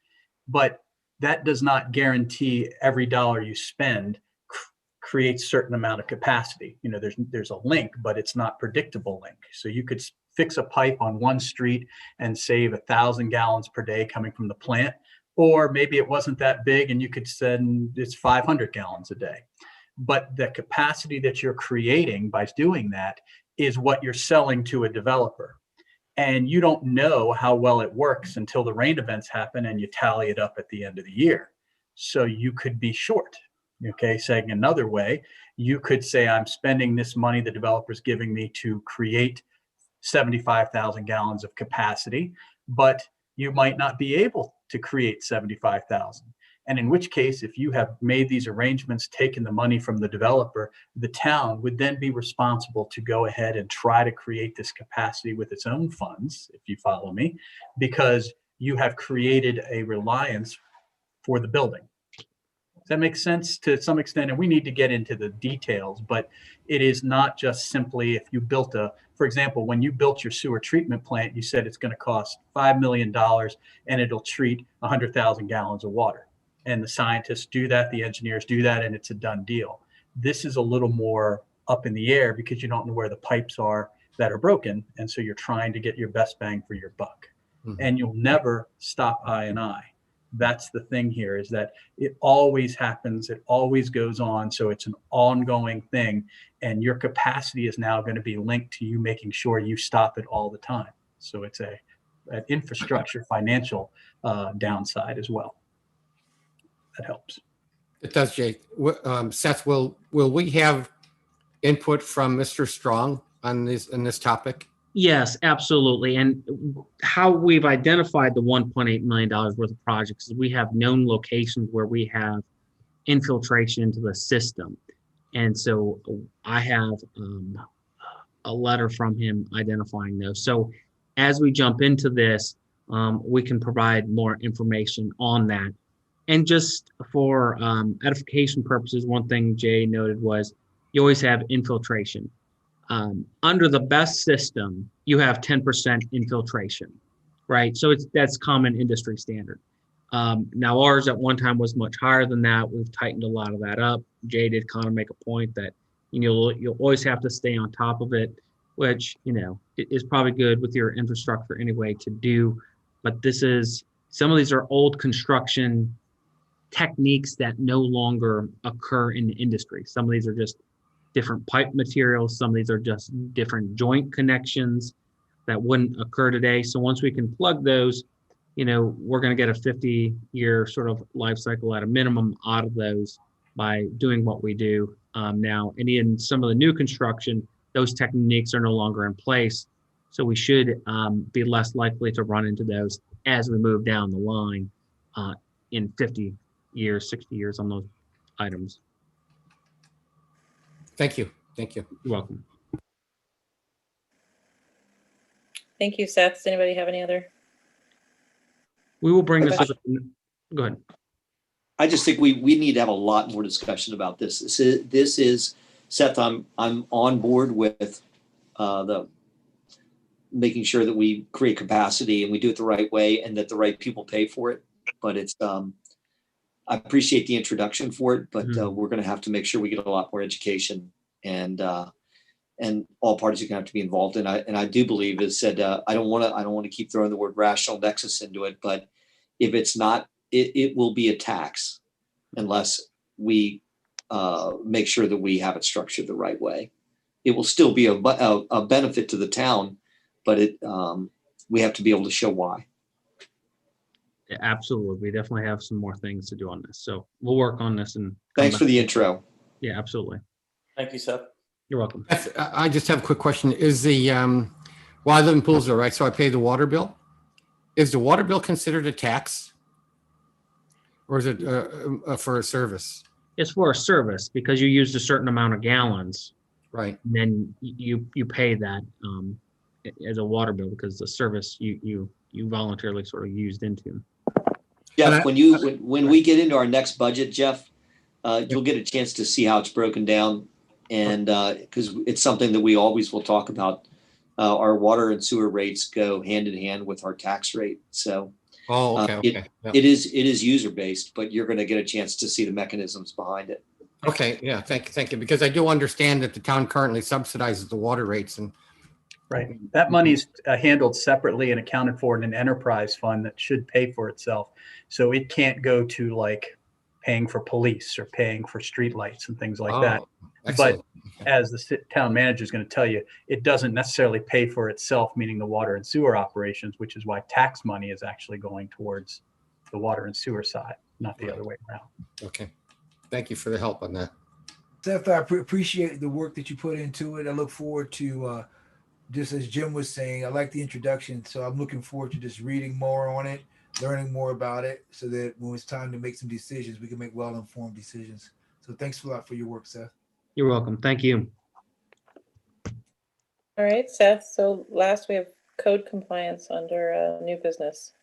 but that does not guarantee every dollar you spend creates certain amount of capacity. You know, there's a link, but it's not predictable link. So you could fix a pipe on one street and save 1,000 gallons per day coming from the plant, or maybe it wasn't that big and you could send it's 500 gallons a day. But the capacity that you're creating by doing that is what you're selling to a developer. And you don't know how well it works until the rain events happen and you tally it up at the end of the year. So you could be short. Okay, saying another way, you could say, I'm spending this money the developer's giving me to create 75,000 gallons of capacity, but you might not be able to create 75,000. And in which case, if you have made these arrangements, taken the money from the developer, the town would then be responsible to go ahead and try to create this capacity with its own funds, if you follow me, because you have created a reliance for the building. Does that make sense to some extent? And we need to get into the details, but it is not just simply if you built for example, when you built your sewer treatment plant, you said it's going to cost $5 million and it'll treat 100,000 gallons of water. And the scientists do that, the engineers do that, and it's a done deal. This is a little more up in the air because you don't know where the pipes are that are broken. And so you're trying to get your best bang for your buck. Mm-hmm. And you'll never stop I&I. That's the thing here, is that it always happens. It always goes on. So it's an ongoing thing. And your capacity is now going to be linked to you making sure you stop it all the time. So it's an infrastructure financial downside as well. That helps. It does, Jake. Seth, will we have input from Mr. Strong on this topic? Yes, absolutely. And how we've identified the $1.8 million worth of projects is we have known locations where we have infiltration into the system. And so I have a letter from him identifying those. So as we jump into this, we can provide more information on that. And just for edification purposes, one thing Jay noted was you always have infiltration. Under the best system, you have 10% infiltration, right? So that's common industry standard. Now ours at one time was much higher than that. We've tightened a lot of that up. Jay did kind of make a point that you'll always have to stay on top of it, which is probably good with your infrastructure anyway to do. But some of these are old construction techniques that no longer occur in the industry. Some of these are just different pipe materials. Some of these are just different joint connections that wouldn't occur today. So once we can plug those, we're going to get a 50-year sort of life cycle at a minimum out of those by doing what we do now. And in some of the new construction, those techniques are no longer in place. So we should be less likely to run into those as we move down the line in 50 years, 60 years on those items. Thank you. Thank you. You're welcome. Thank you, Seth. Does anybody have any other? We will bring this up. Go ahead. I just think we need to have a lot more discussion about this. This is Seth. I'm on board with the making sure that we create capacity and we do it the right way and that the right people pay for it. But it's I appreciate the introduction for it, but we're going to have to make sure we get a lot more education and all parties are going to have to be involved. And I do believe, as said, I don't want to keep throwing the word rational nexus into it, but if it's not, it will be a tax unless we make sure that we have it structured the right way. It will still be a benefit to the town, but we have to be able to show why. Yeah, absolutely. We definitely have some more things to do on this. So we'll work on this. And thanks for the intro. Yeah, absolutely. Thank you, Seth. You're welcome. I just have a quick question. Is the, well, I live in Poolsville, right? So I pay the water bill. Is the water bill considered a tax? Or is it for a service? It's for a service because you used a certain amount of gallons. Right. And then you pay that as a water bill because the service you voluntarily sort of used into. Jeff, when we get into our next budget, Jeff, you'll get a chance to see how it's broken down. And because it's something that we always will talk about, our water and sewer rates go hand in hand with our tax rate. So okay. It is user based, but you're going to get a chance to see the mechanisms behind it. Okay, yeah, thank you. Because I do understand that the town currently subsidizes the water rates and. Right. That money's handled separately and accounted for in an enterprise fund that should pay for itself. So it can't go to like paying for police or paying for streetlights and things like that. Excellent. But as the town manager is going to tell you, it doesn't necessarily pay for itself, meaning the water and sewer operations, which is why tax money is actually going towards the water and sewer side, not the other way around. Okay. Thank you for the help on that. Seth, I appreciate the work that you put into it. I look forward to, just as Jim was saying, I like the introduction. So I'm looking forward to just reading more on it, learning more about it, so that when it's time to make some decisions, we can make well-informed decisions. So thanks a lot for your work, Seth. You're welcome. Thank you. All right, Seth. So last we have code compliance under new business.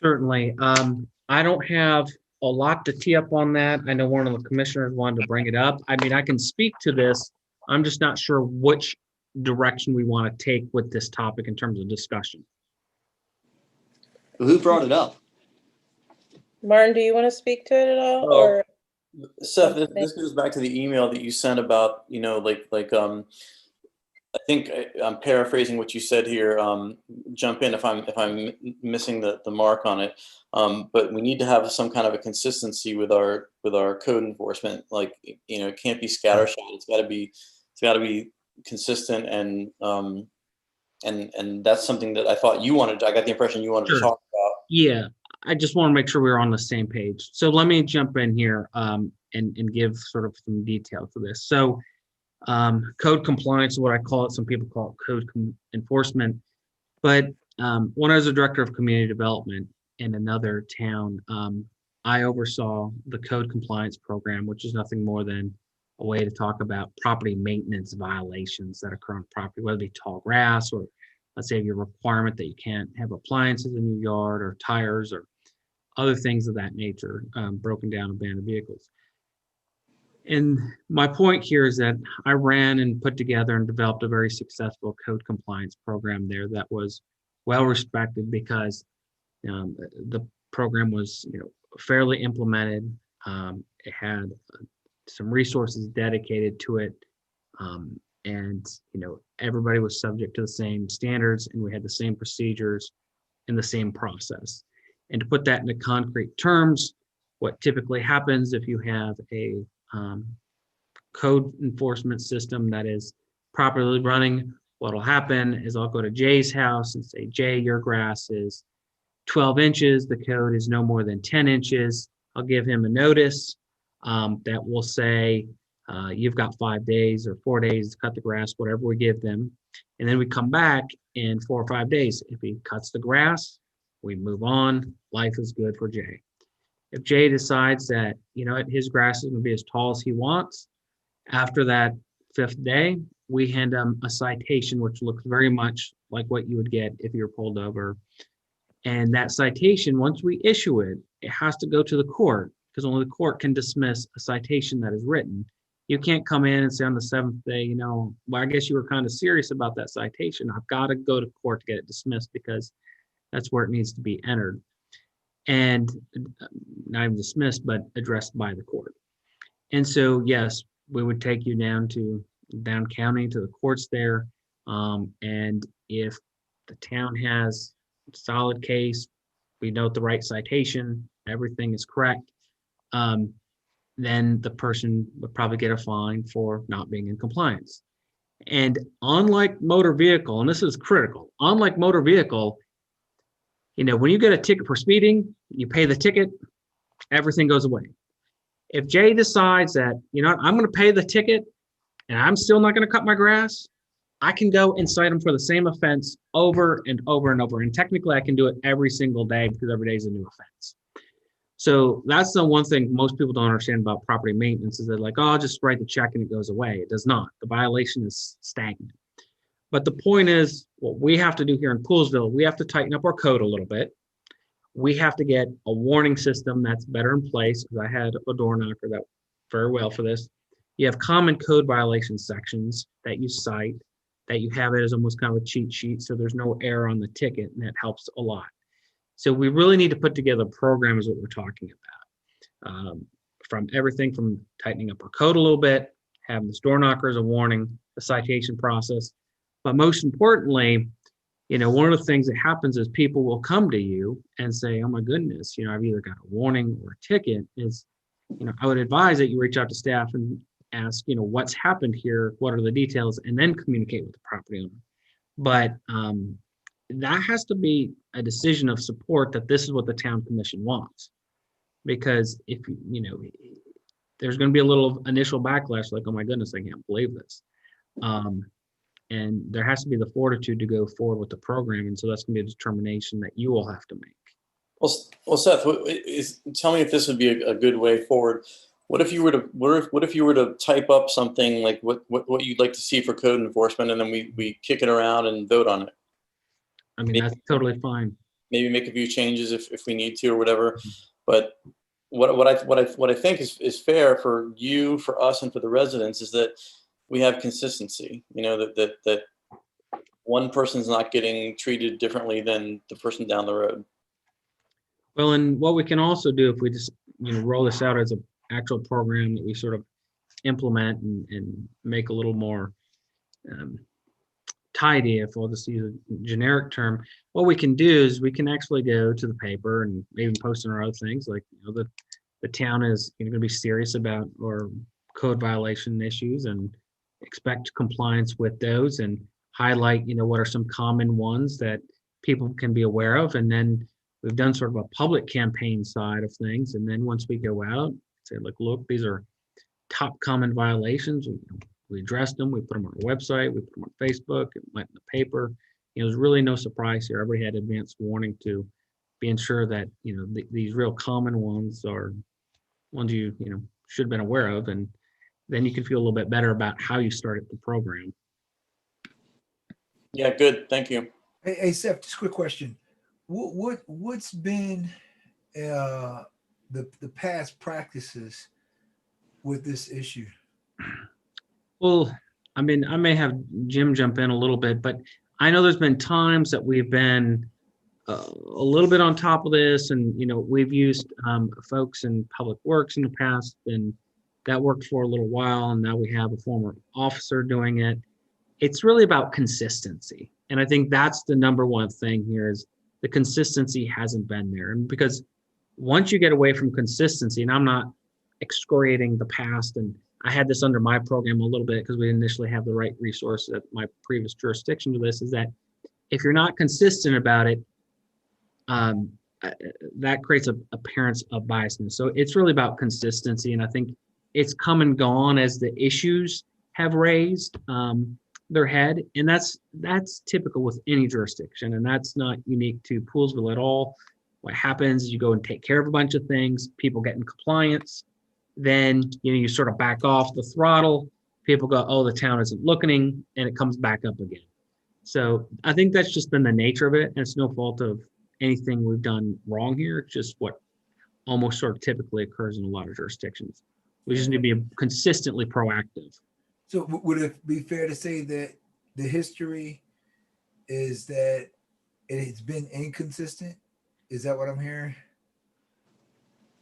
Certainly. I don't have a lot to tee up on that. I know one of the commissioners wanted to bring it up. I mean, I can speak to this. I'm just not sure which direction we want to take with this topic in terms of discussion. Who brought it up? Martin, do you want to speak to it at all? Or Seth, this goes back to the email that you sent about, I think I'm paraphrasing what you said here. Jump in if I'm missing the mark on it. But we need to have some kind of a consistency with our code enforcement. Like, it can't be scattershot. It's got to be consistent, and that's something that I thought you wanted. I got the impression you wanted to talk about. Yeah, I just want to make sure we're on the same page. So let me jump in here and give sort of some detail to this. So code compliance is what I call it. Some people call it code enforcement. But when I was a director of community development in another town, I oversaw the code compliance program, which is nothing more than a way to talk about property maintenance violations that occur on property, whether it be tall grass or let's say your requirement that you can't have appliances in your yard or tires or other things of that nature, broken down abandoned vehicles. And my point here is that I ran and put together and developed a very successful code compliance program there that was well respected because the program was fairly implemented. It had some resources dedicated to it, and everybody was subject to the same standards, and we had the same procedures and the same process. And to put that into concrete terms, what typically happens if you have a code enforcement system that is properly running, what'll happen is I'll go to Jay's house and say, Jay, your grass is 12 inches, the code is no more than 10 inches. I'll give him a notice that will say, you've got 5 days or 4 days to cut the grass, whatever we give them. And then we come back in 4 or 5 days. If he cuts the grass, we move on. Life is good for Jay. If Jay decides that, his grass is going to be as tall as he wants, after that 5th day, we hand him a citation, which looks very much like what you would get if you were pulled over. And that citation, once we issue it, it has to go to the court, because only the court can dismiss a citation that is written. You can't come in and say on the 7th day, well, I guess you were kind of serious about that citation. I've got to go to court to get it dismissed, because that's where it needs to be entered. And not even dismissed, but addressed by the court. And so, yes, we would take you down county to the courts there. And if the town has a solid case, we note the right citation, everything is correct, then the person would probably get a fine for not being in compliance. And unlike motor vehicle, and this is critical, unlike motor vehicle, when you get a ticket for speeding, you pay the ticket, everything goes away. If Jay decides that, I'm going to pay the ticket and I'm still not going to cut my grass, I can go and cite him for the same offense over and over and over. And technically I can do it every single day, because every day is a new offense. So that's the one thing most people don't understand about property maintenance, is they're like, oh, I'll just write the check and it goes away. It does not. The violation is stagnant. But the point is, what we have to do here in Poolesville, we have to tighten up our code a little bit. We have to get a warning system that's better in place, because I had a door knocker that very well for this. You have common code violation sections that you cite, that you have it as almost kind of a cheat sheet, so there's no error on the ticket, and that helps a lot. So we really need to put together a program, is what we're talking about. From everything from tightening up our code a little bit, having this door knocker as a warning, the citation process. But most importantly, one of the things that happens is people will come to you and say, oh my goodness, I've either got a warning or a ticket. I would advise that you reach out to staff and ask, what's happened here, what are the details, and then communicate with the property owner. But that has to be a decision of support, that this is what the town commission wants. Because if, there's going to be a little initial backlash, like, oh my goodness, I can't believe this. And there has to be the fortitude to go forward with the program. And so that's going to be a determination that you will have to make. Well, Seth, tell me if this would be a good way forward. What if you were to type up something like what you'd like to see for code enforcement, and then we kick it around and vote on it? I mean, that's totally fine. Maybe make a few changes if we need to or whatever. But what I think is fair for you, for us, and for the residents is that we have consistency. That one person's not getting treated differently than the person down the road. Well, and what we can also do, if we just roll this out as an actual program that we sort of implement and make a little more tidy, if I'll just use a generic term, what we can do is we can actually go to the paper and even post on our other things, like the town is going to be serious about or code violation issues and expect compliance with those, and highlight what are some common ones that people can be aware of. And then we've done sort of a public campaign side of things, and then once we go out, say, look, these are top common violations. We addressed them, we put them on our website, we put them on Facebook, it went in the paper. There's really no surprise here. Everybody had advance warning to be ensure that these real common ones are ones you should have been aware of, and then you can feel a little bit better about how you started the program. Yeah, good. Thank you. Hey, Seth, just a quick question. What's been the past practices with this issue? Well, I mean, I may have Jim jump in a little bit, but I know there's been times that we've been a little bit on top of this, and we've used folks in Public Works in the past, and that worked for a little while, and now we have a former officer doing it. It's really about consistency, and I think that's the number one thing here is the consistency hasn't been there. And because once you get away from consistency, and I'm not excoriating the past, and I had this under my program a little bit because we didn't initially have the right resources at my previous jurisdiction to this, is that if you're not consistent about it, that creates appearance of biasness. So it's really about consistency. And I think it's come and gone as the issues have raised their head. And that's typical with any jurisdiction. And that's not unique to Poolesville at all. What happens is you go and take care of a bunch of things, people get in compliance, then you sort of back off the throttle, people go, oh, the town isn't looking, and it comes back up again. So I think that's just been the nature of it, and it's no fault of anything we've done wrong here. It's just what almost sort of typically occurs in a lot of jurisdictions. We just need to be consistently proactive. So would it be fair to say that the history is that it's been inconsistent? Is that what I'm hearing?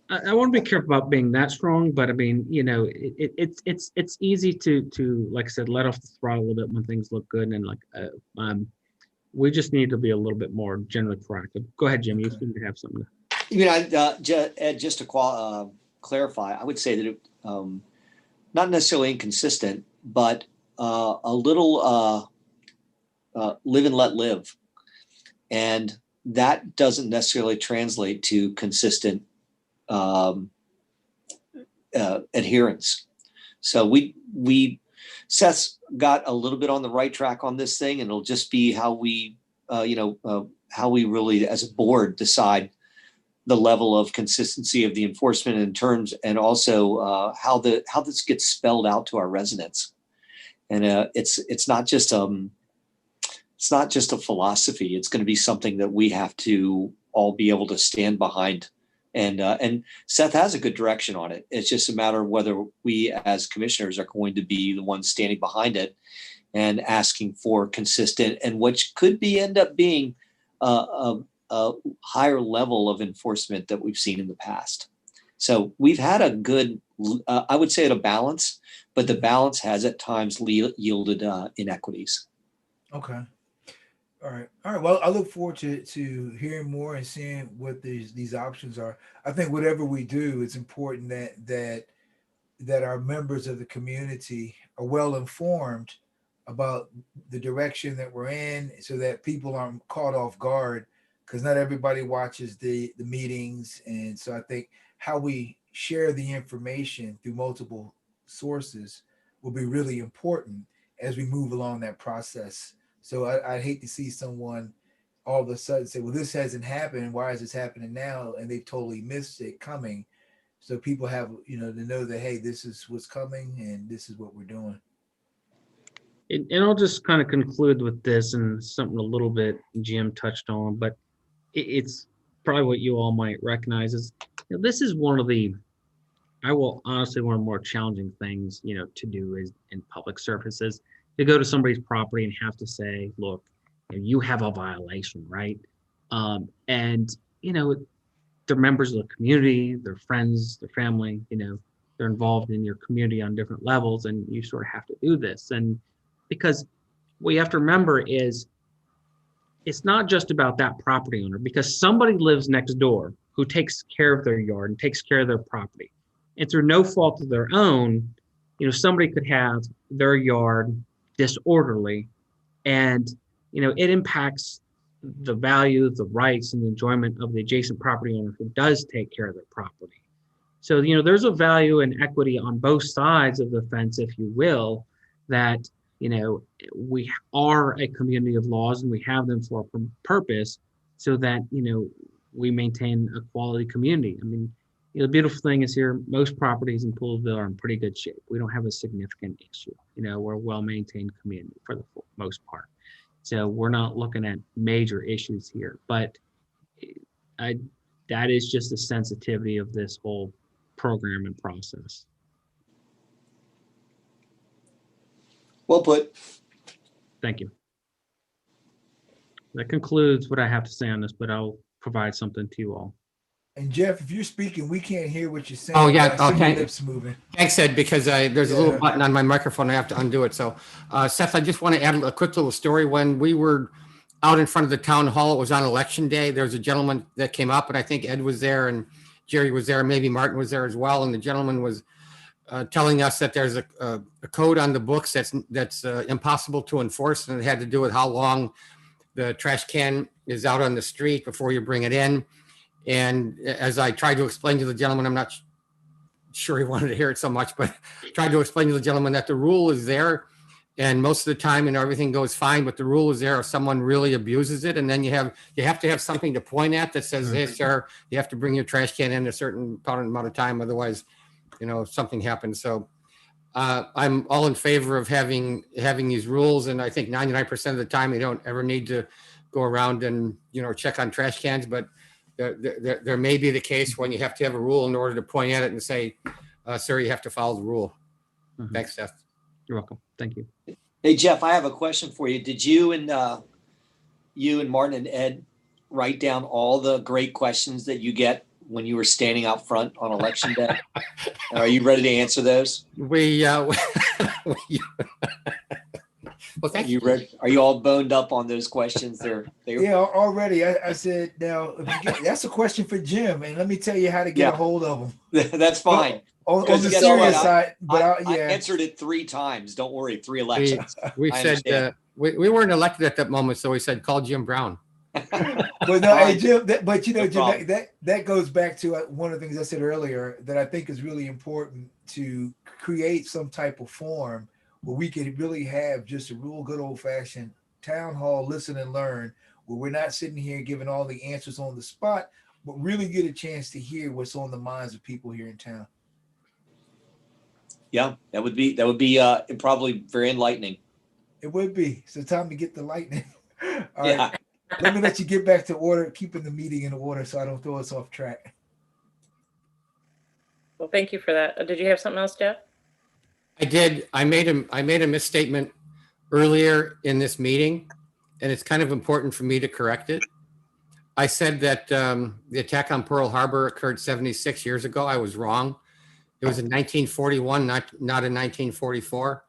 I want to be careful about being that strong, but I mean, it's easy to like I said, let off the throttle a little bit when things look good, and we just need to be a little bit more generally proactive. Go ahead, Jim. You seem to have something. Ed, just to clarify, I would say that it, not necessarily inconsistent, but a little live and let live, and that doesn't necessarily translate to consistent adherence. So Seth's got a little bit on the right track on this thing, and it'll just be how we really as a board decide the level of consistency of the enforcement in terms, and also how this gets spelled out to our residents. And it's not just a philosophy. It's going to be something that we have to all be able to stand behind. And Seth has a good direction on it. It's just a matter of whether we as commissioners are going to be the ones standing behind it and asking for consistent, and which could end up being a higher level of enforcement that we've seen in the past. So we've had a good, I would say, a balance, but the balance has at times yielded inequities. Okay. All right. Well, I look forward to hearing more and seeing what these options are. I think whatever we do, it's important that our members of the community are well informed about the direction that we're in, so that people aren't caught off guard, because not everybody watches the meetings. And so I think how we share the information through multiple sources will be really important as we move along that process. So I'd hate to see someone all of a sudden say, well, this hasn't happened. Why is this happening now? And they've totally missed it coming. So people have, to know that, hey, this is what's coming and this is what we're doing. And I'll just kind of conclude with this, and something a little bit Jim touched on, but it's probably what you all might recognize is, this is one of the more challenging things, to do is in public services, to go to somebody's property and have to say, look, you have a violation, right? And they're members of the community, they're friends, their family, they're involved in your community on different levels, and you sort of have to do this. And because what you have to remember is, it's not just about that property owner, because somebody lives next door who takes care of their yard and takes care of their property. And through no fault of their own, somebody could have their yard disorderly, and it impacts the value, the rights, and the enjoyment of the adjacent property owner who does take care of their property. So there's a value and equity on both sides of the fence, if you will, that we are a community of laws, and we have them for a purpose, so that we maintain a quality community. I mean, the beautiful thing is here, most properties in Poolesville are in pretty good shape. We don't have a significant issue. We're a well-maintained community for the most part. So we're not looking at major issues here, but that is just the sensitivity of this whole program and process. Well put. Thank you. That concludes what I have to say on this, but I'll provide something to you all. And Jeff, if you're speaking, we can't hear what you're saying. Oh, yeah. I see your Okay. lips moving. Thanks, Ed, because there's a little button on my microphone. I have to undo it. So, Seth, I just want to add a quick little story. When we were out in front of the town hall, it was on election day. There was a gentleman that came up, and I think Ed was there and Jerry was there, maybe Martin was there as well. And the gentleman was telling us that there's a code on the books that's impossible to enforce, and it had to do with how long the trash can is out on the street before you bring it in. And as I tried to explain to the gentleman, I'm not sure he wanted to hear it so much, but tried to explain to the gentleman that the rule is there. And most of the time, everything goes fine, but the rule is there if someone really abuses it. And then you have to have something to point at that says, hey, sir, you have to bring your trash can in a certain amount of time. Otherwise, something happens. So I'm all in favor of having these rules. And I think 99% of the time, you don't ever need to go around and, check on trash cans. But there may be the case when you have to have a rule in order to point at it and say, sir, you have to follow the rule. Thanks, Seth. You're welcome. Thank you. Hey, Jeff, I have a question for you. Did you and Martin and Ed write down all the great questions that you get when you were standing out front on election day? Are you ready to answer those? Well, thank you. Are you all boned up on those questions? Yeah, already. I said, now, that's a question for Jim, and let me tell you how to get a hold of him. That's fine. On the serious side, but I answered it 3 times. Don't worry, 3 elections. We said we weren't elected at that moment, so we said call Jim Brown. But no, hey, Jim. Jim, that goes back to one of the things I said earlier that I think is really important, to create some type of forum where we could really have just a real good old-fashioned town hall, listen and learn, where we're not sitting here giving all the answers on the spot, but really get a chance to hear what's on the minds of people here in town. Yeah, that would be probably very enlightening. It would be. So time to get the lightning. All right. Let me let you get back to order, keeping the meeting in order so I don't throw us off track. Well, thank you for that. Did you have something else, Jeff? I did. I made a misstatement earlier in this meeting, and it's kind of important for me to correct it. I said that the attack on Pearl Harbor occurred 76 years ago. I was wrong. It was in 1941, not in 1944.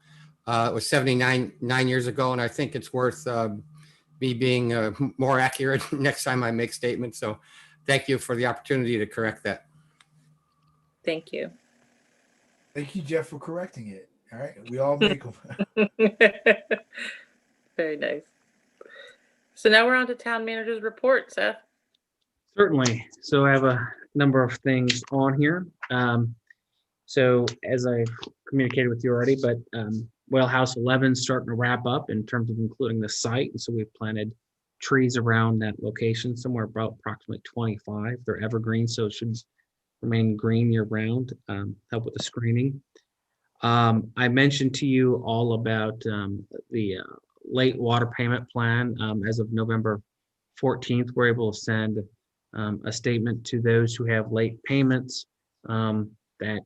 It was 79 years ago, and I think it's worth me being more accurate next time I make statements. So thank you for the opportunity to correct that. Thank you. Thank you, Jeff, for correcting it. All right, we all make them. Very nice. So now we're on to town manager's report, Seth. Certainly. So I have a number of things on here. So as I communicated with you already, but Whale House 11 is starting to wrap up in terms of including the site. And so we've planted trees around that location, somewhere about approximately 25. They're evergreen, so it should remain green year round, help with the screening. I mentioned to you all about the late water payment plan. As of November 14th, we're able to send a statement to those who have late payments that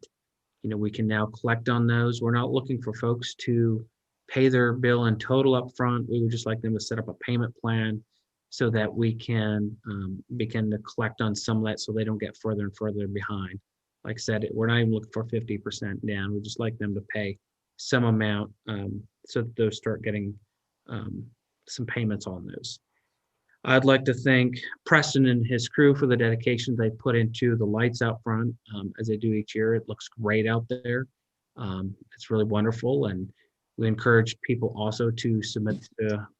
we can now collect on those. We're not looking for folks to pay their bill in total up front. We would just like them to set up a payment plan so that we can begin to collect on some of that so they don't get further and further behind. Like I said, we're not even looking for 50% down. We just like them to pay some amount so that those start getting some payments on those. I'd like to thank Preston and his crew for the dedication they put into the lights out front as they do each year. It looks great out there. It's really wonderful. And we encourage people also to submit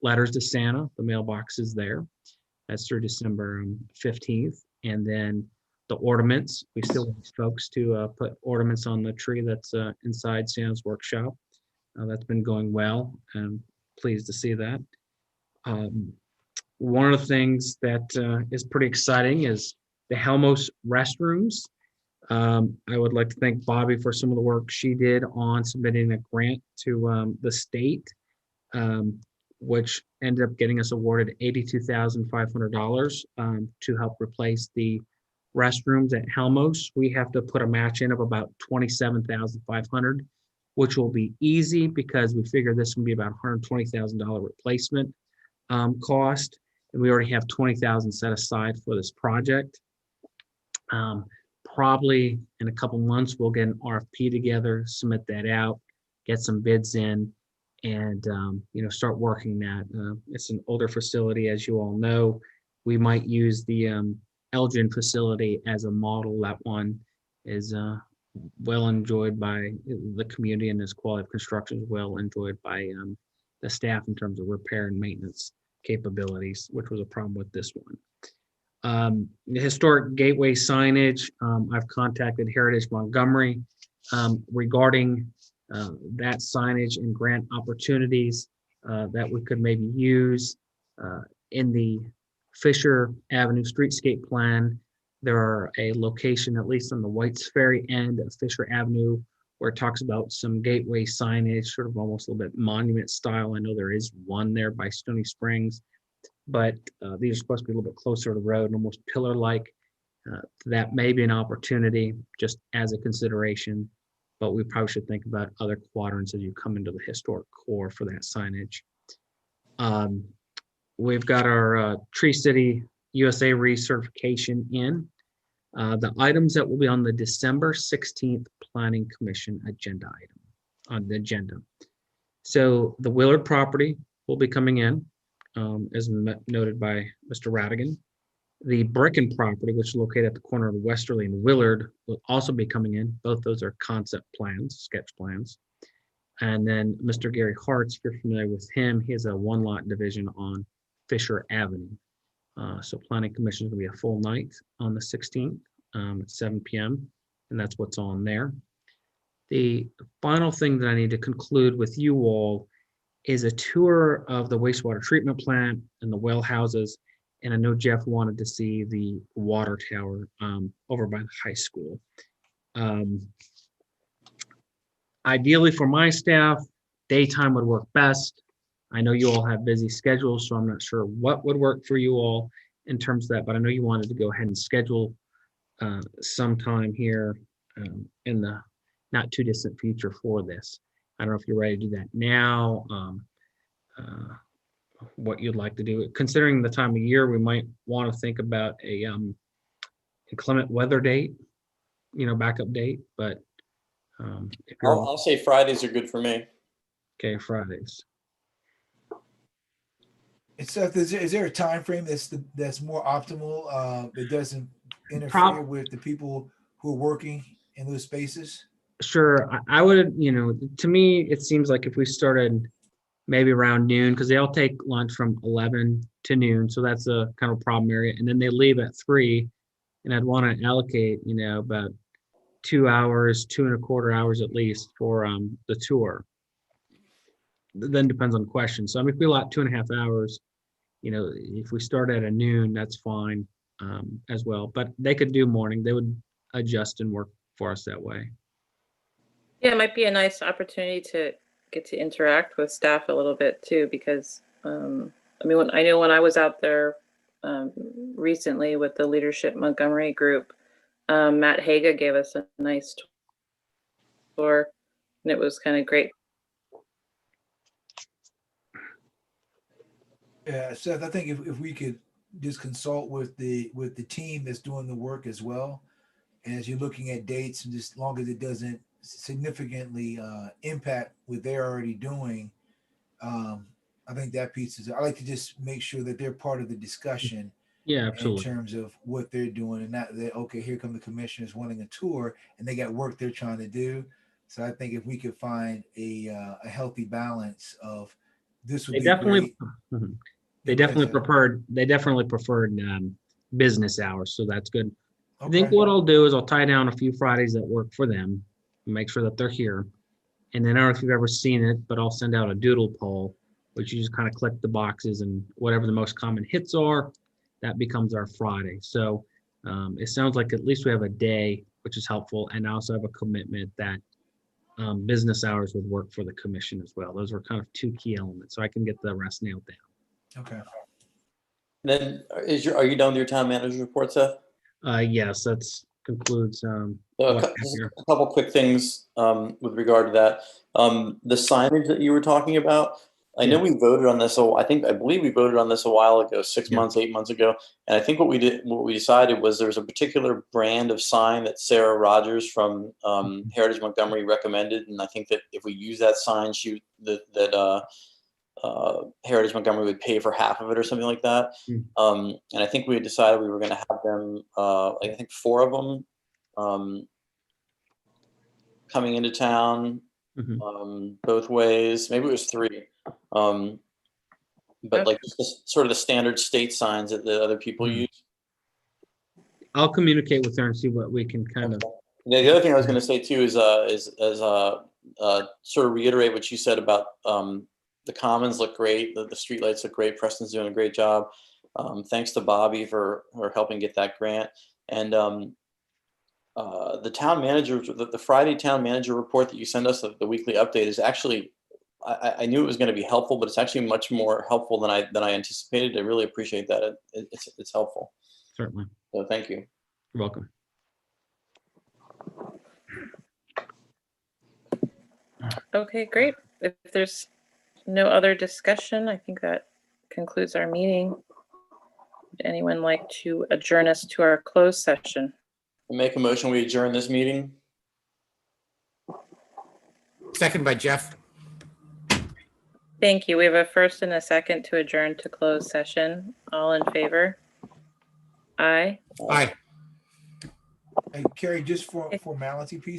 letters to Santa. The mailbox is there. That's through December 15th. And then the ornaments, we still want folks to put ornaments on the tree that's inside Santa's workshop. That's been going well. I'm pleased to see that. One of the things that is pretty exciting is the Helmos restrooms. I would like to thank Bobby for some of the work she did on submitting a grant to the state, which ended up getting us awarded $82,500 to help replace the restrooms at Helmos. We have to put a match in of about $27,500, which will be easy because we figure this will be about $120,000 replacement cost. And we already have $20,000 set aside for this project. Probably in a couple months, we'll get an RFP together, submit that out, get some bids in, and start working that. It's an older facility, as you all know. We might use the Elgin facility as a model. That one is well enjoyed by the community, and this quality of construction is well enjoyed by the staff in terms of repair and maintenance. capabilities, which was a problem with this one. The historic gateway signage, I've contacted Heritage Montgomery regarding that signage and grant opportunities that we could maybe use in the Fisher Avenue streetscape plan. There are a location, at least on the White's Ferry end of Fisher Avenue, where it talks about some gateway signage, sort of almost a little bit monument style. I know there is one there by Stony Springs, but these are supposed to be a little bit closer to the road, almost pillar-like. That may be an opportunity just as a consideration, but we probably should think about other quadrants as you come into the historic core for that signage. We've got our Tree City USA recertification in. The items that will be on the December 16th Planning Commission agenda item on the agenda. So the Willard property will be coming in, as noted by Mr. Radigan. The Bricken property, which is located at the corner of Westerly and Willard, will also be coming in. Both those are concept plans, sketch plans. And then Mr. Gary Hartz, if you're familiar with him, he has a one lot division on Fisher Avenue. So Planning Commission is going to be a full night on the 16th at 7 p.m. And that's what's on there. The final thing that I need to conclude with you all is a tour of the wastewater treatment plant and the well houses. And I know Jeff wanted to see the water tower over by the high school. Ideally for my staff, daytime would work best. I know you all have busy schedules, so I'm not sure what would work for you all in terms of that, but I know you wanted to go ahead and schedule sometime here in the not too distant future for this. I don't know if you're ready to do that now, what you'd like to do. Considering the time of year, we might want to think about a inclement weather date, backup date, but if you're I'll say Fridays are good for me. okay, Fridays. And Seth, is there a time frame that's more optimal that doesn't interfere with the people who are working in those spaces? Sure, I would, to me, it seems like if we started maybe around noon, because they all take lunch from 11 to noon, so that's a kind of problem area, and then they leave at 3, and I'd want to allocate, about 2 hours, 2.25 hours at least for the tour. Then depends on the question. So if we allot 2.5 hours, if we start at a noon, that's fine as well. But they could do morning. They would adjust and work for us that way. Yeah, it might be a nice opportunity to get to interact with staff a little bit too, because when I was out there recently with the Leadership Montgomery group, Matt Haga gave us a nice tour, and it was kind of great. Yeah, Seth, I think if we could just consult with the team that's doing the work as well, and as you're looking at dates, and just as long as it doesn't significantly impact what they're already doing, I think that piece is. I like to just make sure that they're part of the discussion. Yeah, absolutely. In terms of what they're doing, and not that okay, here come the commissioners wanting a tour, and they got work they're trying to do. So I think if we could find a healthy balance of this would They be definitely, great. they definitely preferred business hours, so that's good. I think Okay. what I'll do is I'll tie down a few Fridays that work for them, make sure that they're here, and then I don't know if you've ever seen it, but I'll send out a doodle poll, which you just kind of click the boxes and whatever the most common hits are, that becomes our Friday. So it sounds like at least we have a day, which is helpful, and I also have a commitment that business hours would work for the commission as well. Those are kind of two key elements, so I can get the rest nailed down. Okay. Then are you done with your town manager's report, Seth? Yes, that concludes. Just a couple quick things with regard to that. The signage that you were talking about, I know we voted on this. So I believe we voted on this a while ago, 6 months, 8 months ago. And I think what we decided was there's a particular brand of sign that Sarah Rogers from Heritage Montgomery recommended. And I think that if we use that sign, Heritage Montgomery would pay for half of it or something like that. And I think we had decided we were going to have them, I think 4 of them coming into town both ways. Maybe it was 3. but Okay. like just the, sort of the standard state signs that the other people Mhm. use. I'll communicate with her and see what we can kind of. The other thing I was going to say too is sort of reiterate what you said about the commons look great, the streetlights look great. Preston's doing a great job. Thanks to Bobby for helping get that grant. And the town manager, the Friday town manager report that you send us, the weekly update, is actually, I knew it was going to be helpful, but it's actually much more helpful than I anticipated. I really appreciate that. It's helpful. Certainly. So thank you. You're welcome. Okay, great. If there's no other discussion, I think that concludes our meeting. Would anyone like to adjourn us to our closed session? I make a motion, we adjourn this meeting. Second by Jeff. Thank you. We have a first and a second to adjourn to closed session. All in favor? Aye. Aye. Hey, Carrie, just for formality piece.